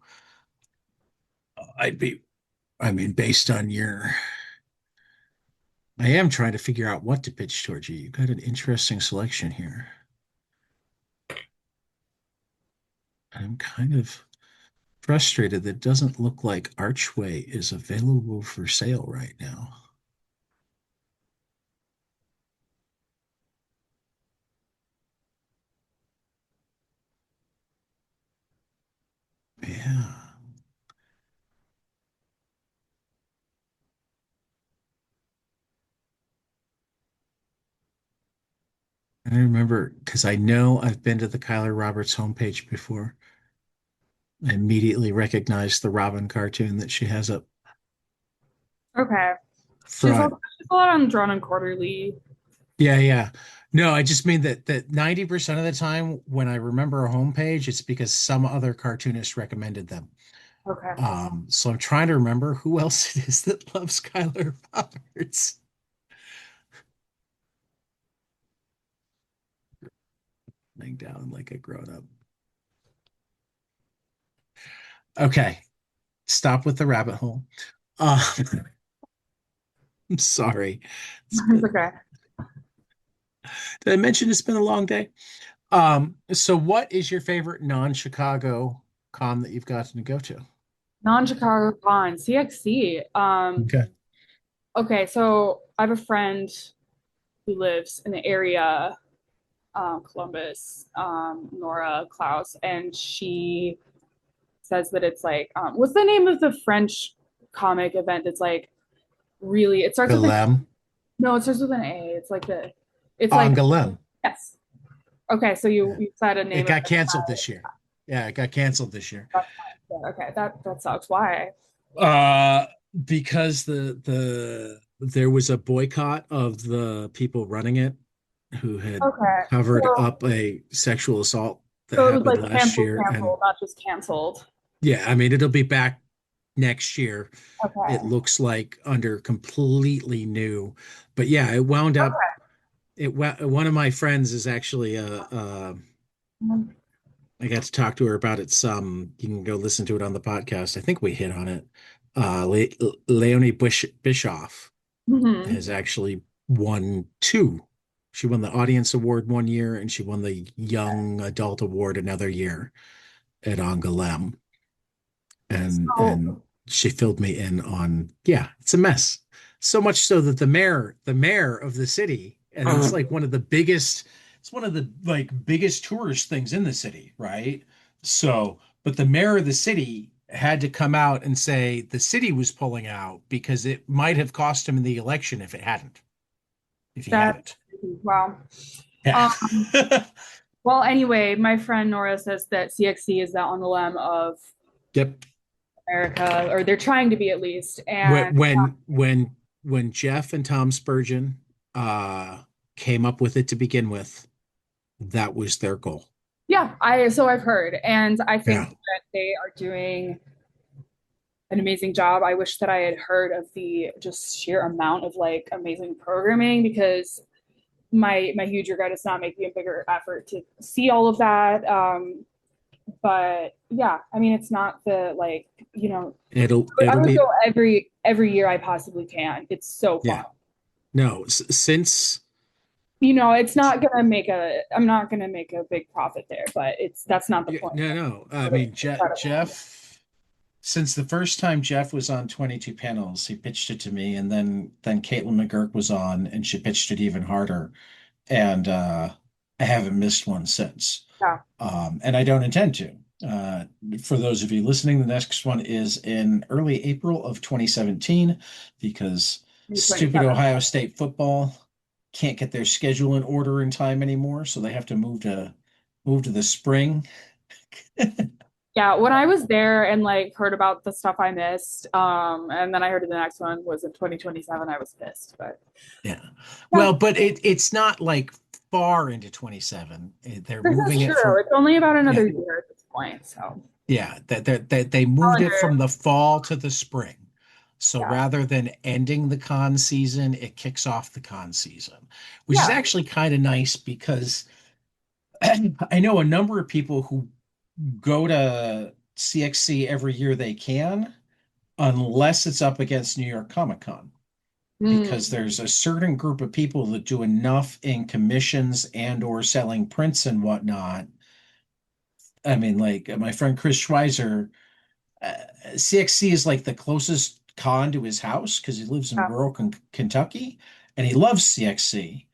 I'd be I mean based on your I am trying to figure out what to pitch towards you. You've got an interesting selection here. I'm kind of frustrated that it doesn't look like Archway is available for sale right now. Yeah. I remember because I know I've been to the Kyler Roberts homepage before. I immediately recognized the Robin cartoon that she has up Okay. front. She's a lot on Drawn and Quarterly. Yeah, yeah. No, I just mean that 90% of the time when I remember a homepage, it's because some other cartoonist recommended them. Okay. So I'm trying to remember who else it is that loves Kyler Roberts. Laying down like a grown up. Okay, stop with the rabbit hole. Uh, I'm sorry. It's It's been, okay. did I mention it's been a long day? So what is your favorite non-Chicago con that you've gotten to go to? Non-Chicago con, CXC. Okay. Okay, so I have a friend who lives in the area, Columbus, Nora Klaus, and she says that it's like, what's the name of the French comic event? It's like really, it starts with an, Golem. no, it starts with an A. It's like, Angoulême. yes. Okay, so Yeah. you said a It name of got it. canceled this year. Yeah, it got canceled this year. Okay, that sucks. Why? Uh, because there was a boycott of the people running it who had Okay, covered so up a sexual assault that so it was happened like last canceled, year. And canceled, not just canceled. yeah, I mean, it'll be back next year. It Okay. looks like under completely new, but yeah, it wound up. One of my friends is actually I got to talk to her about it some. You can go listen to it on the podcast. I think we hit on it. Leonie Bischoff Mm-hmm. has actually won two. She won the audience award one year, and she won the young adult award another year at Angoulême. So And she filled me in on, yeah, it's a mess. So much so that the mayor of the city, and it's like one of the biggest, it's one of the like biggest tourist things in the city, right? So, but the mayor of the city had to come out and say the city was pulling out because it might have cost him in the election if he that hadn't. wow. Yeah. Um, well, anyway, my friend Nora says that CXC is the on the limb of Yep. America, or they're trying to be at least. And When Jeff and Tom Spurgeon uh came up with it to begin with, that was their goal. yeah, I've heard, and I think Yeah. that they are doing an amazing job. I wish that I had heard of the just sheer amount of like amazing programming because my huge regret is not making a bigger effort to see all of that. But yeah, I mean, it's not the like I It'll would be go every year I possibly can. It's so fun. yeah. No, since It's not gonna make a. I'm not gonna make a big profit there, but that's not the yeah, point. no. I But it's mean, incredible. Jeff, since the first time Jeff was on 22 panels, he pitched it to me, and then Caitlin McGurk was on, and she pitched it even harder. And I haven't missed one since. Yeah, And I don't intend to. For those of you listening, the next one is in early April of 2017 because maybe stupid 27. Ohio State football can't get their schedule in order in time anymore, so they have to move to the spring. Yeah, when I was there and like heard about the stuff I missed, and then I heard the next one was in 2027, I was pissed. But Yeah. yeah, Well, but it's not like far into 27. They're this moving is it true. from, It's only about yeah, another year at this point. So yeah, that they moved it calendar, from the fall to the spring. So yeah. rather than ending the con season, it kicks off the con season, which is Yeah. actually kind of nice because I know a number of people who go to CXC every year they can, unless it's up against New York Comic Con, because Mm. there's a certain group of people that do enough in commissions and or selling prints and whatnot. I mean, like my friend Chris Schweizer, uh, CXC is like the closest con to his house because he lives in Yeah. rural Kentucky and he loves CXC,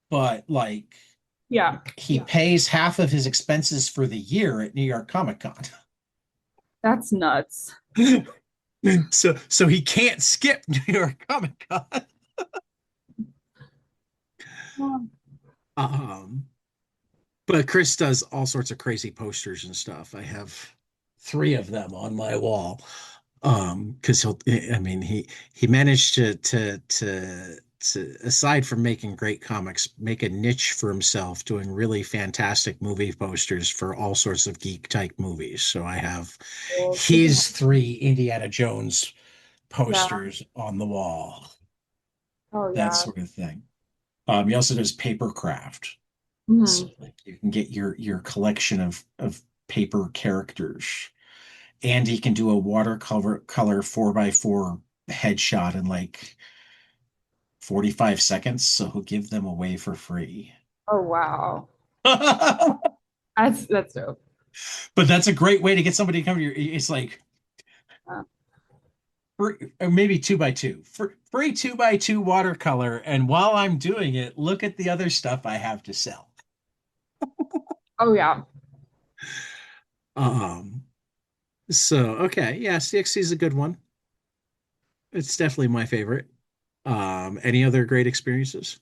but like Yeah. he pays half of his expenses for the year at New York Comic Con. That's nuts. So he can't skip New York Comic Con. Um, Um, but Chris does all sorts of crazy posters and stuff. I have three of them on my wall. Because I mean, he managed to aside from making great comics, make a niche for himself doing really fantastic movie posters for all sorts of geek type movies. So I have well, speaking of, his three Indiana Jones yeah. posters on the wall, Oh that yeah. sort of thing. He also does paper craft. So Mhm. like you can get your collection of paper characters, and he can do a watercolor 4x4 headshot in like 45 seconds. So he'll give them away for free. Oh wow. But That's dope. that's a great way to get somebody to come to your. It's like Uh, free, or maybe 2x2, free 2x2 watercolor. And while I'm doing it, look at the other stuff I have to sell. oh yeah. Um, so okay, yeah, CXC is a good one. It's definitely my favorite. Any other great experiences?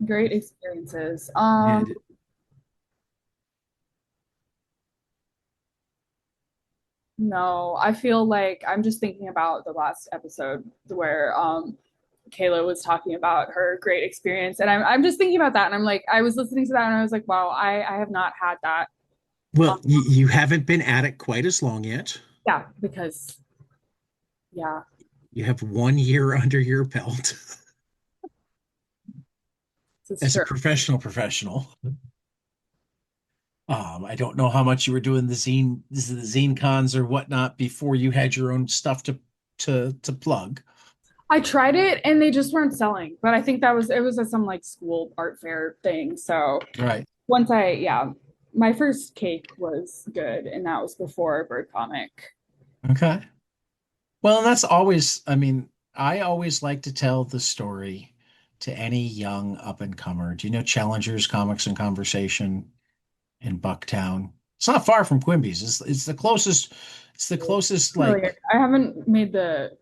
Great experiences. Yeah. No, I feel like I'm just thinking about the last episode where Kayla was talking about her great experience, and I'm just thinking about that, and I'm like, I was listening to that, and I was like, wow, I have not had that. Um, Well, you haven't been at it quite as long yet. yeah, because yeah, You have 1 year under your belt it's as a true. professional. I don't know how much you were doing the zine cons or whatnot before you had your own stuff to plug. I tried it and they just weren't selling, but I think that was it was at some like school art fair thing. So Right. once I yeah, my first cake was good, and that was before Bird Comic. Okay. Well, and that's always, I mean, I always like to tell the story to any young up and comer. Do you know Challengers Comics and Conversation in Bucktown? It's not far from Quimby's. It's the closest. It's the closest. Familiar. Like, I haven't made the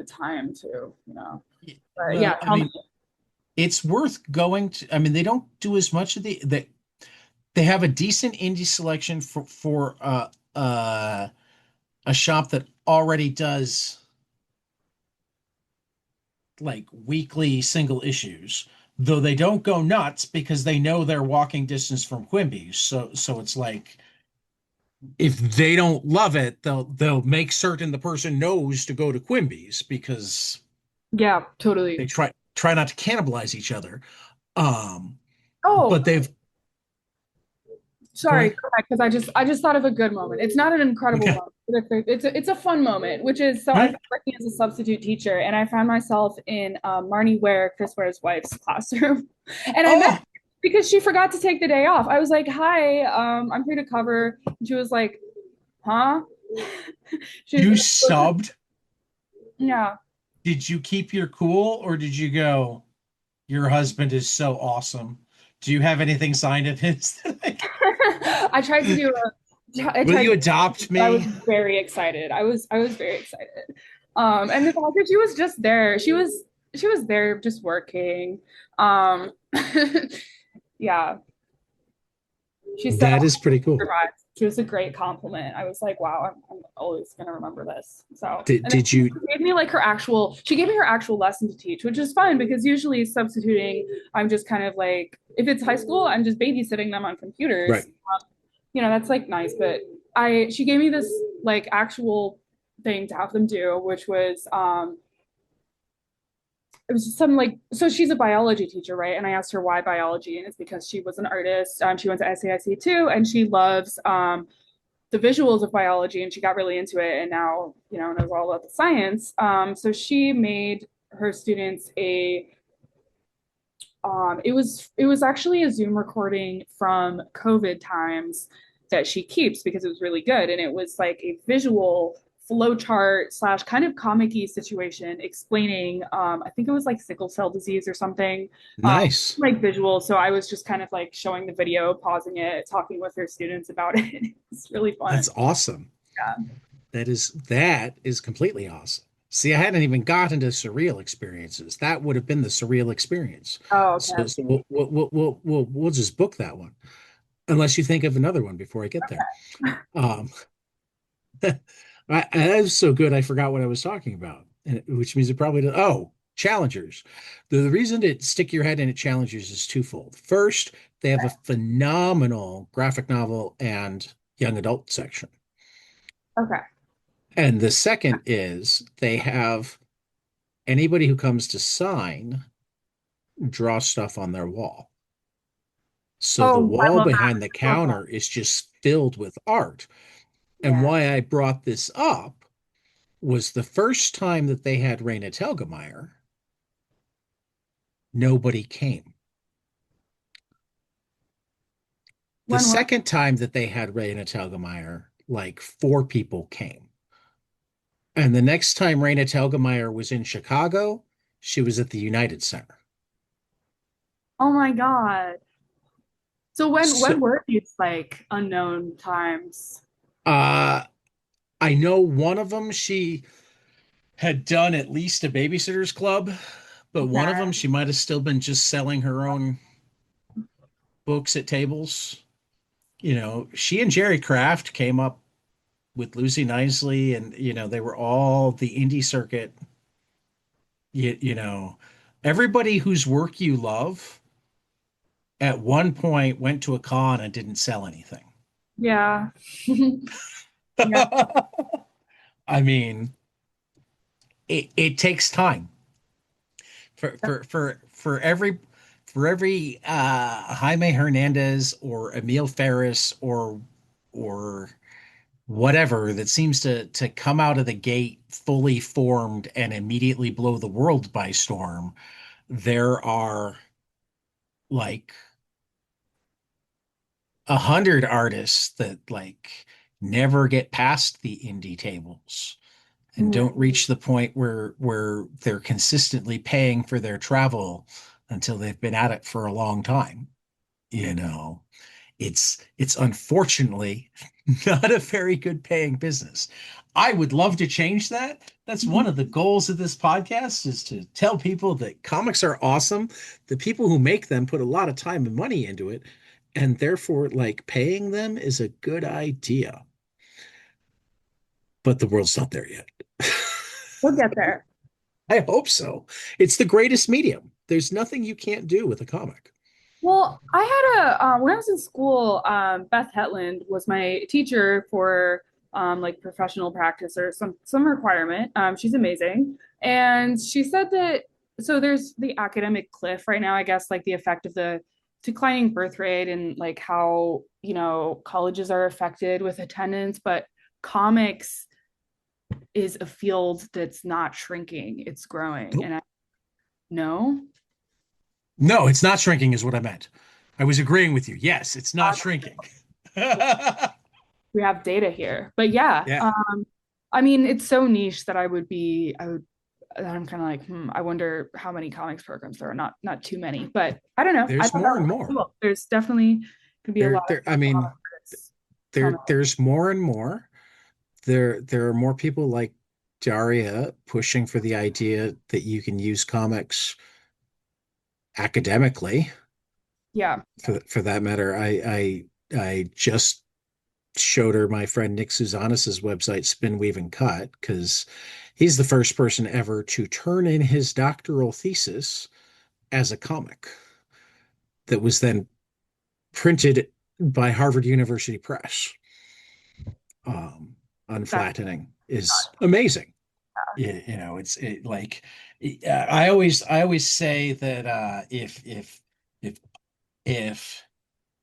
time to, but yeah, well, I tell me. mean, it's worth going to. I mean, they don't do as much of they have a decent indie selection for a shop that already does like weekly single issues, though they don't go nuts because they know they're walking distance from Quimby. So it's like if they don't love it, they'll make certain the person knows to go to Quimby's because Yeah, they totally. try not to cannibalize each other. Um, Oh, but they've go sorry, ahead. go ahead, because I just thought of a good moment. It's not an incredible Okay. moment, but it's a fun moment, which is so All I've right. been working as a substitute teacher, and I found myself in Marnie Ware, Chris Ware's wife's classroom, and I met Oh, her because she forgot to take the day off. I was like, "Hi, I'm here to cover," and she was like, "Huh?" She was you like, subbed. "Yeah." Did you keep your cool or did you go, your husband is so awesome? Do you have anything signed of his? I tried to do I Will tried you to, adopt but I was me? very excited. I was very excited. And the fact that she was just there, she was there just working. Um, yeah, She said That is pretty cool. she was a great compliment. I was like, wow, I'm always gonna remember this. So, Did and then did you she gave me like she gave me her actual lesson to teach, which is fun because usually substituting, I'm just kind of like, if it's high school, I'm just babysitting them on computers. right? That's like nice, but she gave me this like actual thing to have them do, which was it was just some like so she's a biology teacher, right? And I asked her why biology, and it's because she was an artist. She went to SAIC too, and she loves the visuals of biology, and she got really into it, and now knows all about the science. So she made her students a it was actually a Zoom recording from COVID times that she keeps because it was really good, and it was like a visual flowchart slash kind of comic-y situation explaining I think it was like sickle cell disease or something, Nice. like visual. So I was just kind of like showing the video, pausing it, talking with her students about it. It's really fun. That's awesome. Yeah. That is completely awesome. See, I hadn't even gotten to surreal experiences. That would have been the surreal experience. Oh, okay. So we'll just book that one, unless you think of another one before I get there. Um, that was so good, I forgot what I was talking about, which means it probably does. Oh, challengers. The reason to stick your head in at challengers is twofold. First, they have a phenomenal graphic novel and young adult section. Okay. And the second is they have anybody who comes to sign draw stuff on their wall. So the Oh, I wall love behind the that. Love that. counter is just filled with art. And Yeah. why I brought this up was the first time that they had Raina Telgemeier, nobody came. The When was second time that they had Raina Telgemeier, like four people came. And the next time Raina Telgemeier was in Chicago, she was at the United Center. Oh my God. So when So, were these like unknown times? uh, I know one of them she had done at least a babysitter's club, but one of them Okay. she might have still been just selling her own books at tables. She and Jerry Craft came up with Lucy Nicely, and they were all the indie circuit. Everybody whose work you love at one point went to a con and didn't sell anything. Yeah. Yeah. I mean, it takes time for every Jaime Hernandez or Emil Ferris or whatever that seems to come out of the gate fully formed and immediately blow the world by storm. There are like 100 artists that like never get past the indie tables and don't Mhm. reach the point where they're consistently paying for their travel until they've been at it for a long time. You know, it's unfortunately not a very good paying business. I would love to change that. That's one of the goals of this podcast is to tell people that comics are awesome. The people who make them put a lot of time and money into it, and therefore like paying them is a good idea. But the world's not there yet. We'll get there. I hope so. It's the greatest medium. There's nothing you can't do with a comic. Well, I had when I was in school, Beth Hetland was my teacher for like professional practice or some requirement. She's amazing, and she said that so there's the academic cliff right now, I guess, like the effect of the declining birth rate and like how colleges are affected with attendance, but comics is a field that's not shrinking; it's growing, and I know. No, it's not shrinking, is what I meant. I was agreeing with you. Yes, it's not shrinking. We have data here. But yeah, Yeah, I mean, it's so niche that I'm kind of like, I wonder how many comics programs there are. Not too many, but I don't know. I there's thought that more was and really more. cool. There's definitely could be a lot I of mean, artists coming. there's more and more. There are more people like Daria pushing for the idea that you can use comics academically. Yeah. For that matter, I just showed her my friend Nick Susanis's website, Spin, Weave, and Cut, because he's the first person ever to turn in his doctoral thesis as a comic that was then printed by Harvard University Press. That's Unflattening is amazing. Like I always say that if if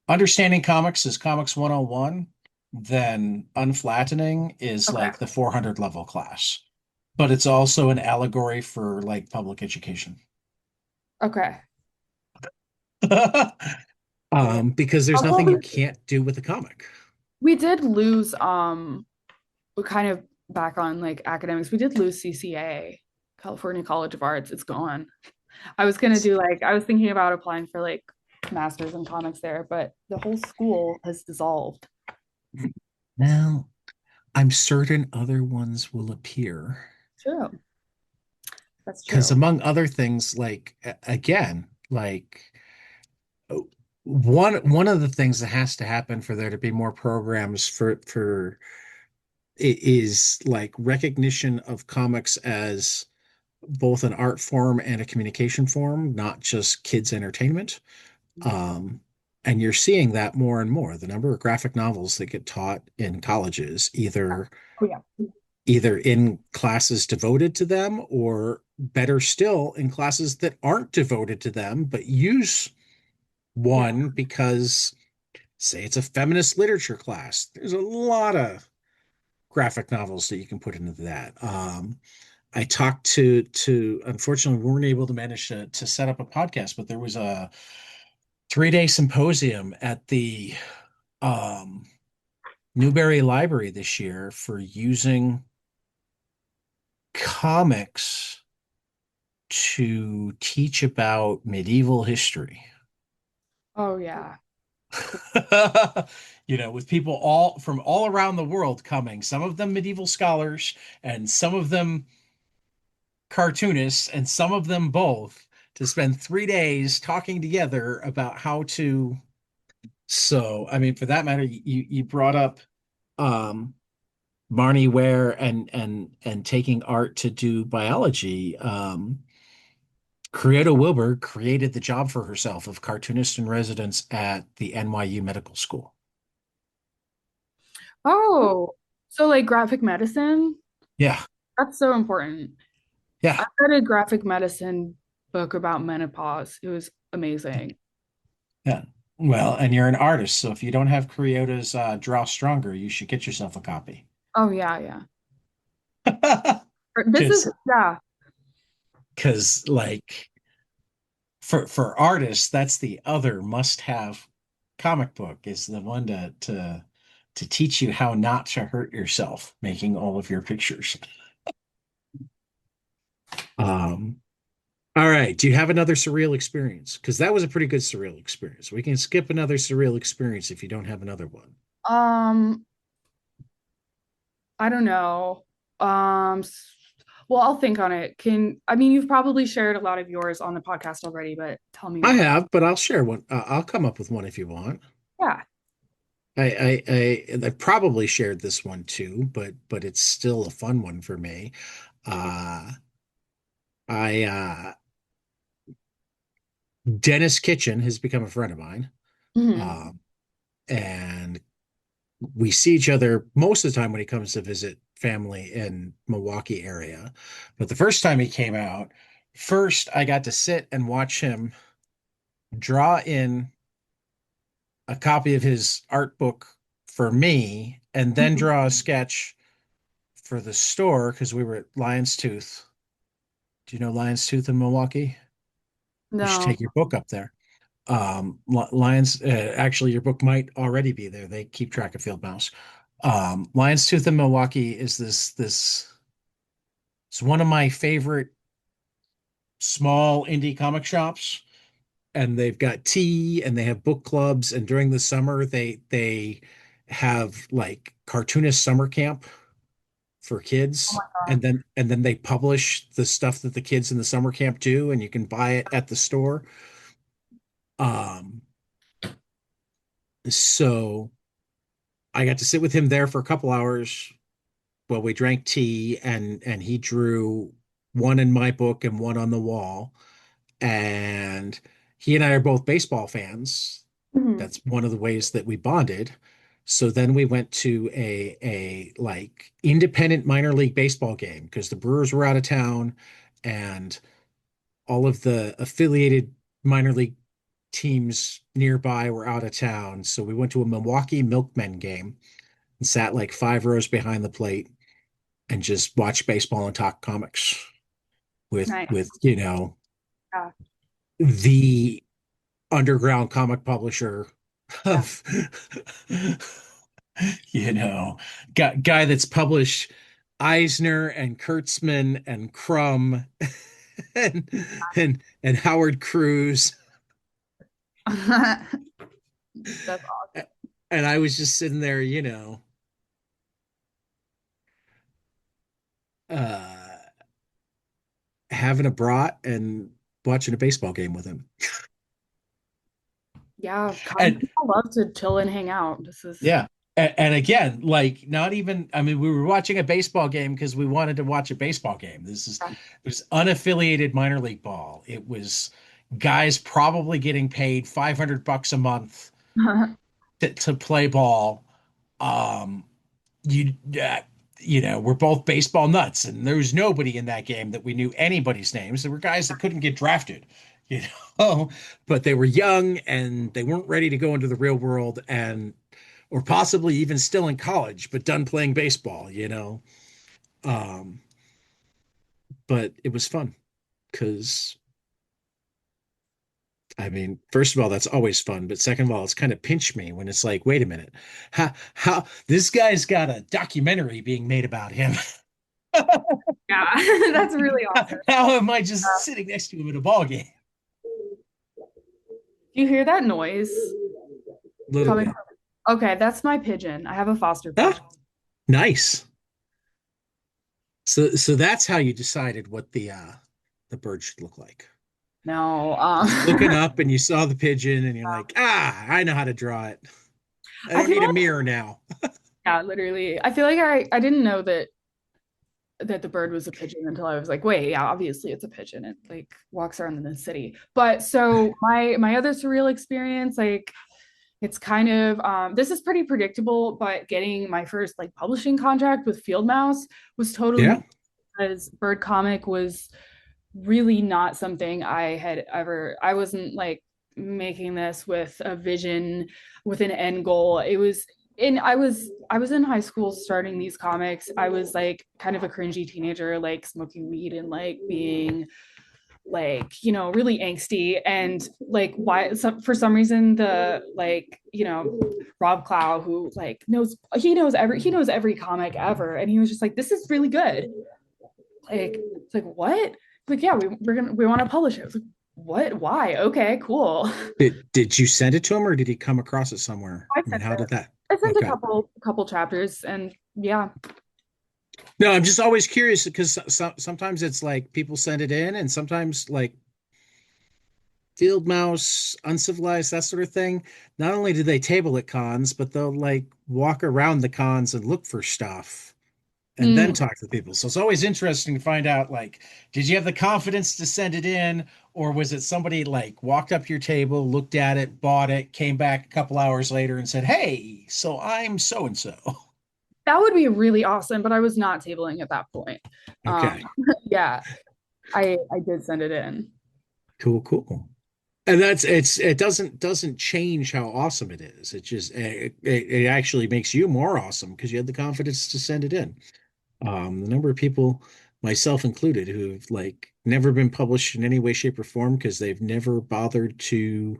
understanding comics is comics 101, then unflattening is okay. like the 400 level class. But it's also an allegory for like public education. Okay. Because there's Also, nothing you can't do with a comic. we did lose we kind of back on like academics. We did lose CCA, California College of Arts. It's gone. I was thinking about applying for like masters in comics there, but the whole school has dissolved. Now, I'm certain other ones will appear. True. That's Because true. among other things, like again, like one of the things that has to happen for there to be more programs for it is like recognition of comics as both an art form and a communication form, not just kids' entertainment. Um, and you're seeing that more and more. The number of graphic novels that get taught in colleges, Oh yeah. either in classes devoted to them, or better still, in classes that aren't devoted to them, but use Yeah. one because, say, it's a feminist literature class. There's a lot of graphic novels that you can put into that. I talked to unfortunately we weren't able to manage to set up a podcast, but there was a 3-day symposium at the um, Newberry Library this year for using comics to teach about medieval history. Oh yeah. Cool. With people all from all around the world coming, some of them medieval scholars and some of them cartoonists and some of them both, to spend 3 days talking together about how to. So, I mean, for that matter, you brought up um Marnie Ware and taking art to do biology. Creota Wilbur created the job for herself of cartoonist in residence at the NYU Medical School. Oh, so like graphic medicine? Yeah, That's so important. I yeah, read a graphic medicine book about menopause. It was amazing. yeah. Well, and you're an artist, so if you don't have Creota's Draw Stronger, you should get yourself a copy. Oh yeah, yeah. This is Because yeah. because like for artists, that's the other must-have comic book, is the one to teach you how not to hurt yourself making all of your pictures. Um, all right. Do you have another surreal experience? Because that was a pretty good surreal experience. We can skip another surreal experience if you don't have another one. Um, I don't know. Well, I'll think on it. I mean, you've probably shared a lot of yours on the podcast already, but tell me I one. have, but I'll share one. I'll come up with one if you want. Yeah. I probably shared this one too, but it's still a fun one for me. Uh, I Dennis Kitchen has become a friend of mine, Mhm. um, and we see each other most of the time when he comes to visit family in Milwaukee area. But the first time he came out, first I got to sit and watch him draw in a copy of his art book for me, and then Mhm. draw a sketch for the store because we were at Lion's Tooth. Do you know Lion's Tooth in Milwaukee? You should No. take your book up there. Lions, actually, your book might already be there. They keep track of field mouse. Lion's Tooth in Milwaukee is this. It's one of my favorite small indie comic shops, and they've got tea and they have book clubs. And during the summer, they have like cartoonist summer camp for Oh kids, my and gosh. then they publish the stuff that the kids in the summer camp do, and you can buy it at the store. Um, So I got to sit with him there for a couple hours while we drank tea, and he drew one in my book and one on the wall. And he and I are both baseball fans. Mhm. That's one of the ways that we bonded. So then we went to a like independent minor league baseball game because the Brewers were out of town and all of the affiliated minor league teams nearby were out of town. So we went to a Milwaukee Milkmen game and sat like 5 rows behind the plate and just watched baseball and talk comics with Nice. Yeah. the underground comic publisher Yeah. of you know guy that's published Eisner and Kurtzman and Crumb and and Howard Cruz. That's awesome. And I was just sitting there, uh having a brat and watching a baseball game with him. Yeah, comic And people love to chill and hang out. This is yeah. And again, like not even, I mean, we were watching a baseball game because we wanted to watch a baseball game. It was unaffiliated minor league ball. It was guys probably getting paid $500 a month to play ball. Um, you, uh, we're both baseball nuts, and there was nobody in that game that we knew anybody's names. There were guys that couldn't get drafted, you know, but they were young and they weren't ready to go into the real world, and or possibly even still in college, but done playing baseball. Um, but it was fun because, I mean, first of all, that's always fun. But second of all, it's kind of pinched me when it's like, wait a minute, how this guy's got a documentary being made about him. yeah, that's really awesome. How am I just sitting next to him at a ball game? Do you hear that noise A little coming bit. from? Okay, that's my pigeon. I have a foster pigeon. Ah, nice. So that's how you decided what the bird should look like. No, Just looking up and you saw the pigeon and you're like, I know how to draw it. I I don't feel need a like mirror now. yeah, literally. I feel like I didn't know that the bird was a pigeon until I was like, wait, yeah, obviously it's a pigeon. It like walks around in the city. But so my other surreal experience, like it's kind of this is pretty predictable, but getting my first like publishing contract with Field Mouse was totally Yeah. because Bird Comic was really not something I had ever I wasn't like making this with a vision with an end goal. It was and I was in high school starting these comics. I was like kind of a cringy teenager, like smoking weed and like being like really angsty and like why for some reason the like Rob Clow who like knows every comic ever and he was just like this is really good like it's like what like yeah we want to publish it. I was like what why okay cool. Did you send it to him or did he come across it somewhere? I I mean, sent how it did that? I sent a Okay. couple chapters and yeah. No, I'm just always curious because sometimes it's like people send it in and sometimes like field mouse, uncivilized, that sort of thing. Not only do they table at cons, but they'll like walk around the cons and look for stuff and then Mm, talk to people. So it's always interesting to find out like, did you have the confidence to send it in, or was it somebody like walked up to your table, looked at it, bought it, came back a couple hours later and said, "Hey, so I'm so and so." that would be really awesome but I was not tabling at that point. um Okay, yeah, I did send it in. cool, cool. And it doesn't change how awesome it is. It just it actually makes you more awesome because you had the confidence to send it in. The number of people, myself included, who've like never been published in any way, shape, or form because they've never bothered to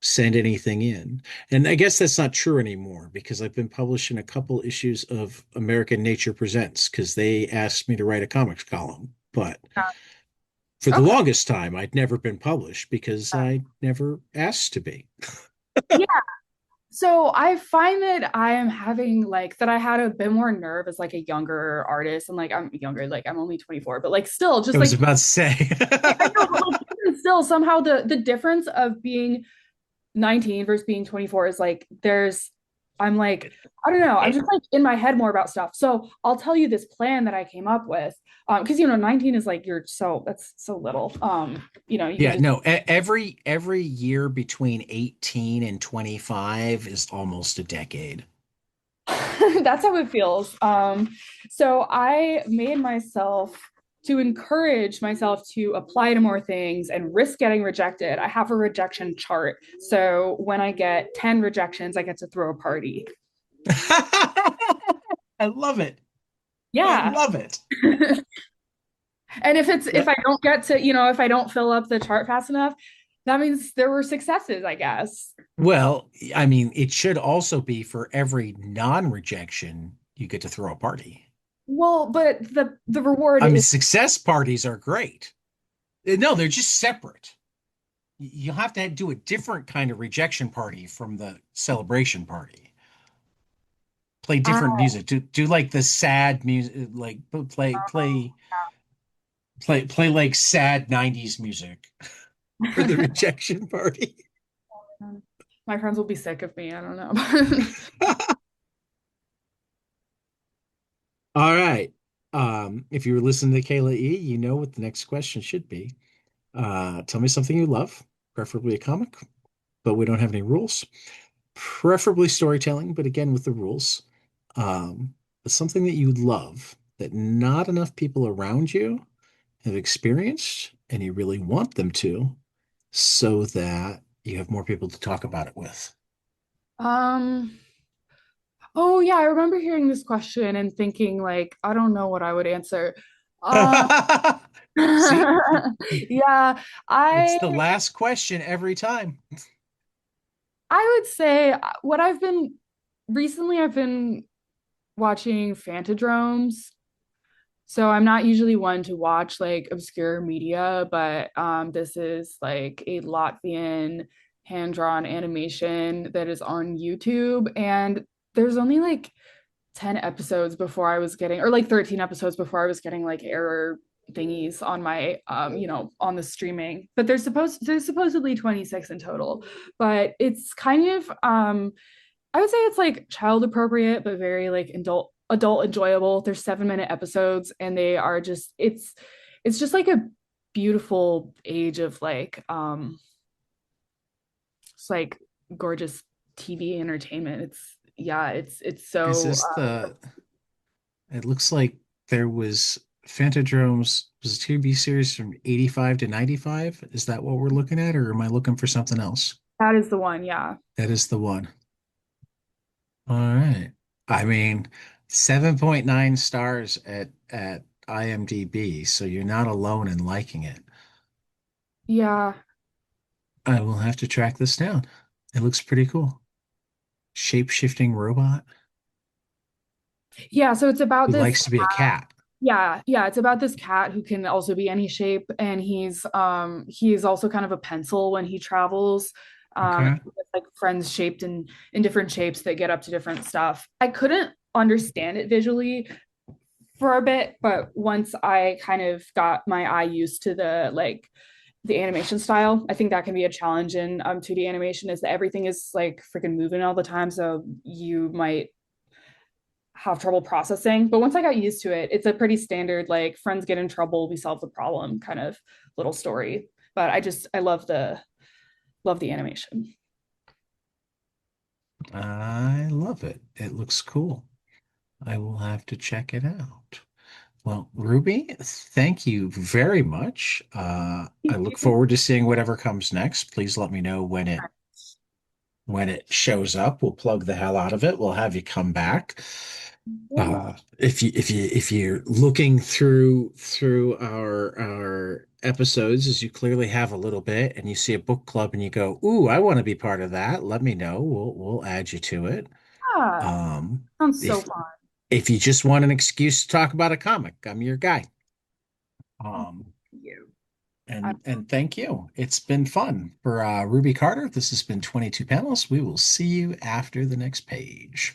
send anything in. And I guess that's not true anymore because I've been published in a couple issues of American Nature Presents because they asked me to write a comics column. But Yeah. for the Okay. longest time, I'd never been published because I never asked to be. Yeah. So I find that I am having like that I had a bit more nerve as like a younger artist and like I'm younger, like I'm only 24, but like still I just was like about to say. I know, but like even still somehow the difference of being 19 versus being 24 is like I'm like, I don't know, I'm just like in my head more about stuff. So I'll tell you this plan that I came up with. Because 19 is like that's so little. You can Yeah, just no, every year between 18 and 25 is almost a decade. that's how it feels. So I made myself to encourage myself to apply to more things and risk getting rejected. I have a rejection chart. So when I get 10 rejections, I get to throw a party. I love it. I Yeah. love it. And if That, I don't get to, if I don't fill up the chart fast enough, that means there were successes, I guess. well, I mean, it should also be for every non-rejection, you get to throw a party. Well, but the reward I mean, is success parties are great. No, they're just separate. You'll have to do a different kind of rejection party from the celebration party. Play uh, different music. Do like the sad music, like play like sad 90s music for the rejection party. my friends will be sick of me. I don't know. All right. If you were listening to Kayla E, you know what the next question should be. Tell me something you love, preferably a comic, but we don't have any rules. Preferably storytelling, but again with the rules. But something that you love that not enough people around you have experienced, and you really want them to, so that you have more people to talk about it with. um, oh yeah, I remember hearing this question and thinking like, I don't know what I would answer. Um, See, yeah, it's I the last question every time. I would say what I've been watching Fantadromes. So I'm not usually one to watch like obscure media, but this is like a Latvian hand-drawn animation that is on YouTube, and there's only like 10 episodes before I was getting, or like 13 episodes before I was getting like error thingies on my on the streaming. But there's supposedly 26 in total. But it's kind of I would say it's like child appropriate, but very like adult enjoyable. There's 7-minute episodes, and they are just it's just like a beautiful age of like it's like gorgeous TV entertainment. It's yeah, it's Is so this the? It looks like there was Fantadromes was a TV series from 85 to 95. Is that what we're looking at, or am I looking for something else? that is the one, yeah. That is the one. All right. I mean, 7.9 stars at IMDb, so you're not alone in liking it. Yeah. I will have to track this down. It looks pretty cool. Shape-shifting robot Yeah, so it's about who this likes to be a cat. yeah, it's about this cat who can also be any shape, and he's also kind of a pencil when he travels. Okay. With, like friends shaped in different shapes that get up to different stuff. I couldn't understand it visually for a bit, but once I kind of got my eye used to the animation style, I think that can be a challenge in 2D animation is that everything is like freaking moving all the time, so you might have trouble processing. But once I got used to it, it's a pretty standard like friends get in trouble, we solve the problem kind of little story. But I love the animation. I love it. It looks cool. I will have to check it out. Well, Ruby, thank you very much. I look forward to seeing whatever comes next. Please let me know when it shows up. We'll plug the hell out of it. We'll have you come back. If you're looking through our episodes, as you clearly have a little bit, and you see a book club and you go, "Ooh, I want to be part of that." Let me know. We'll add you to it. Yeah, Um, sounds so if fun. if you just want an excuse to talk about a comic, I'm your guy. Oh, Um, thank you. I and thank you. It's been fun for Ruby Carter. This has been 22 panels. We will see you after the next page.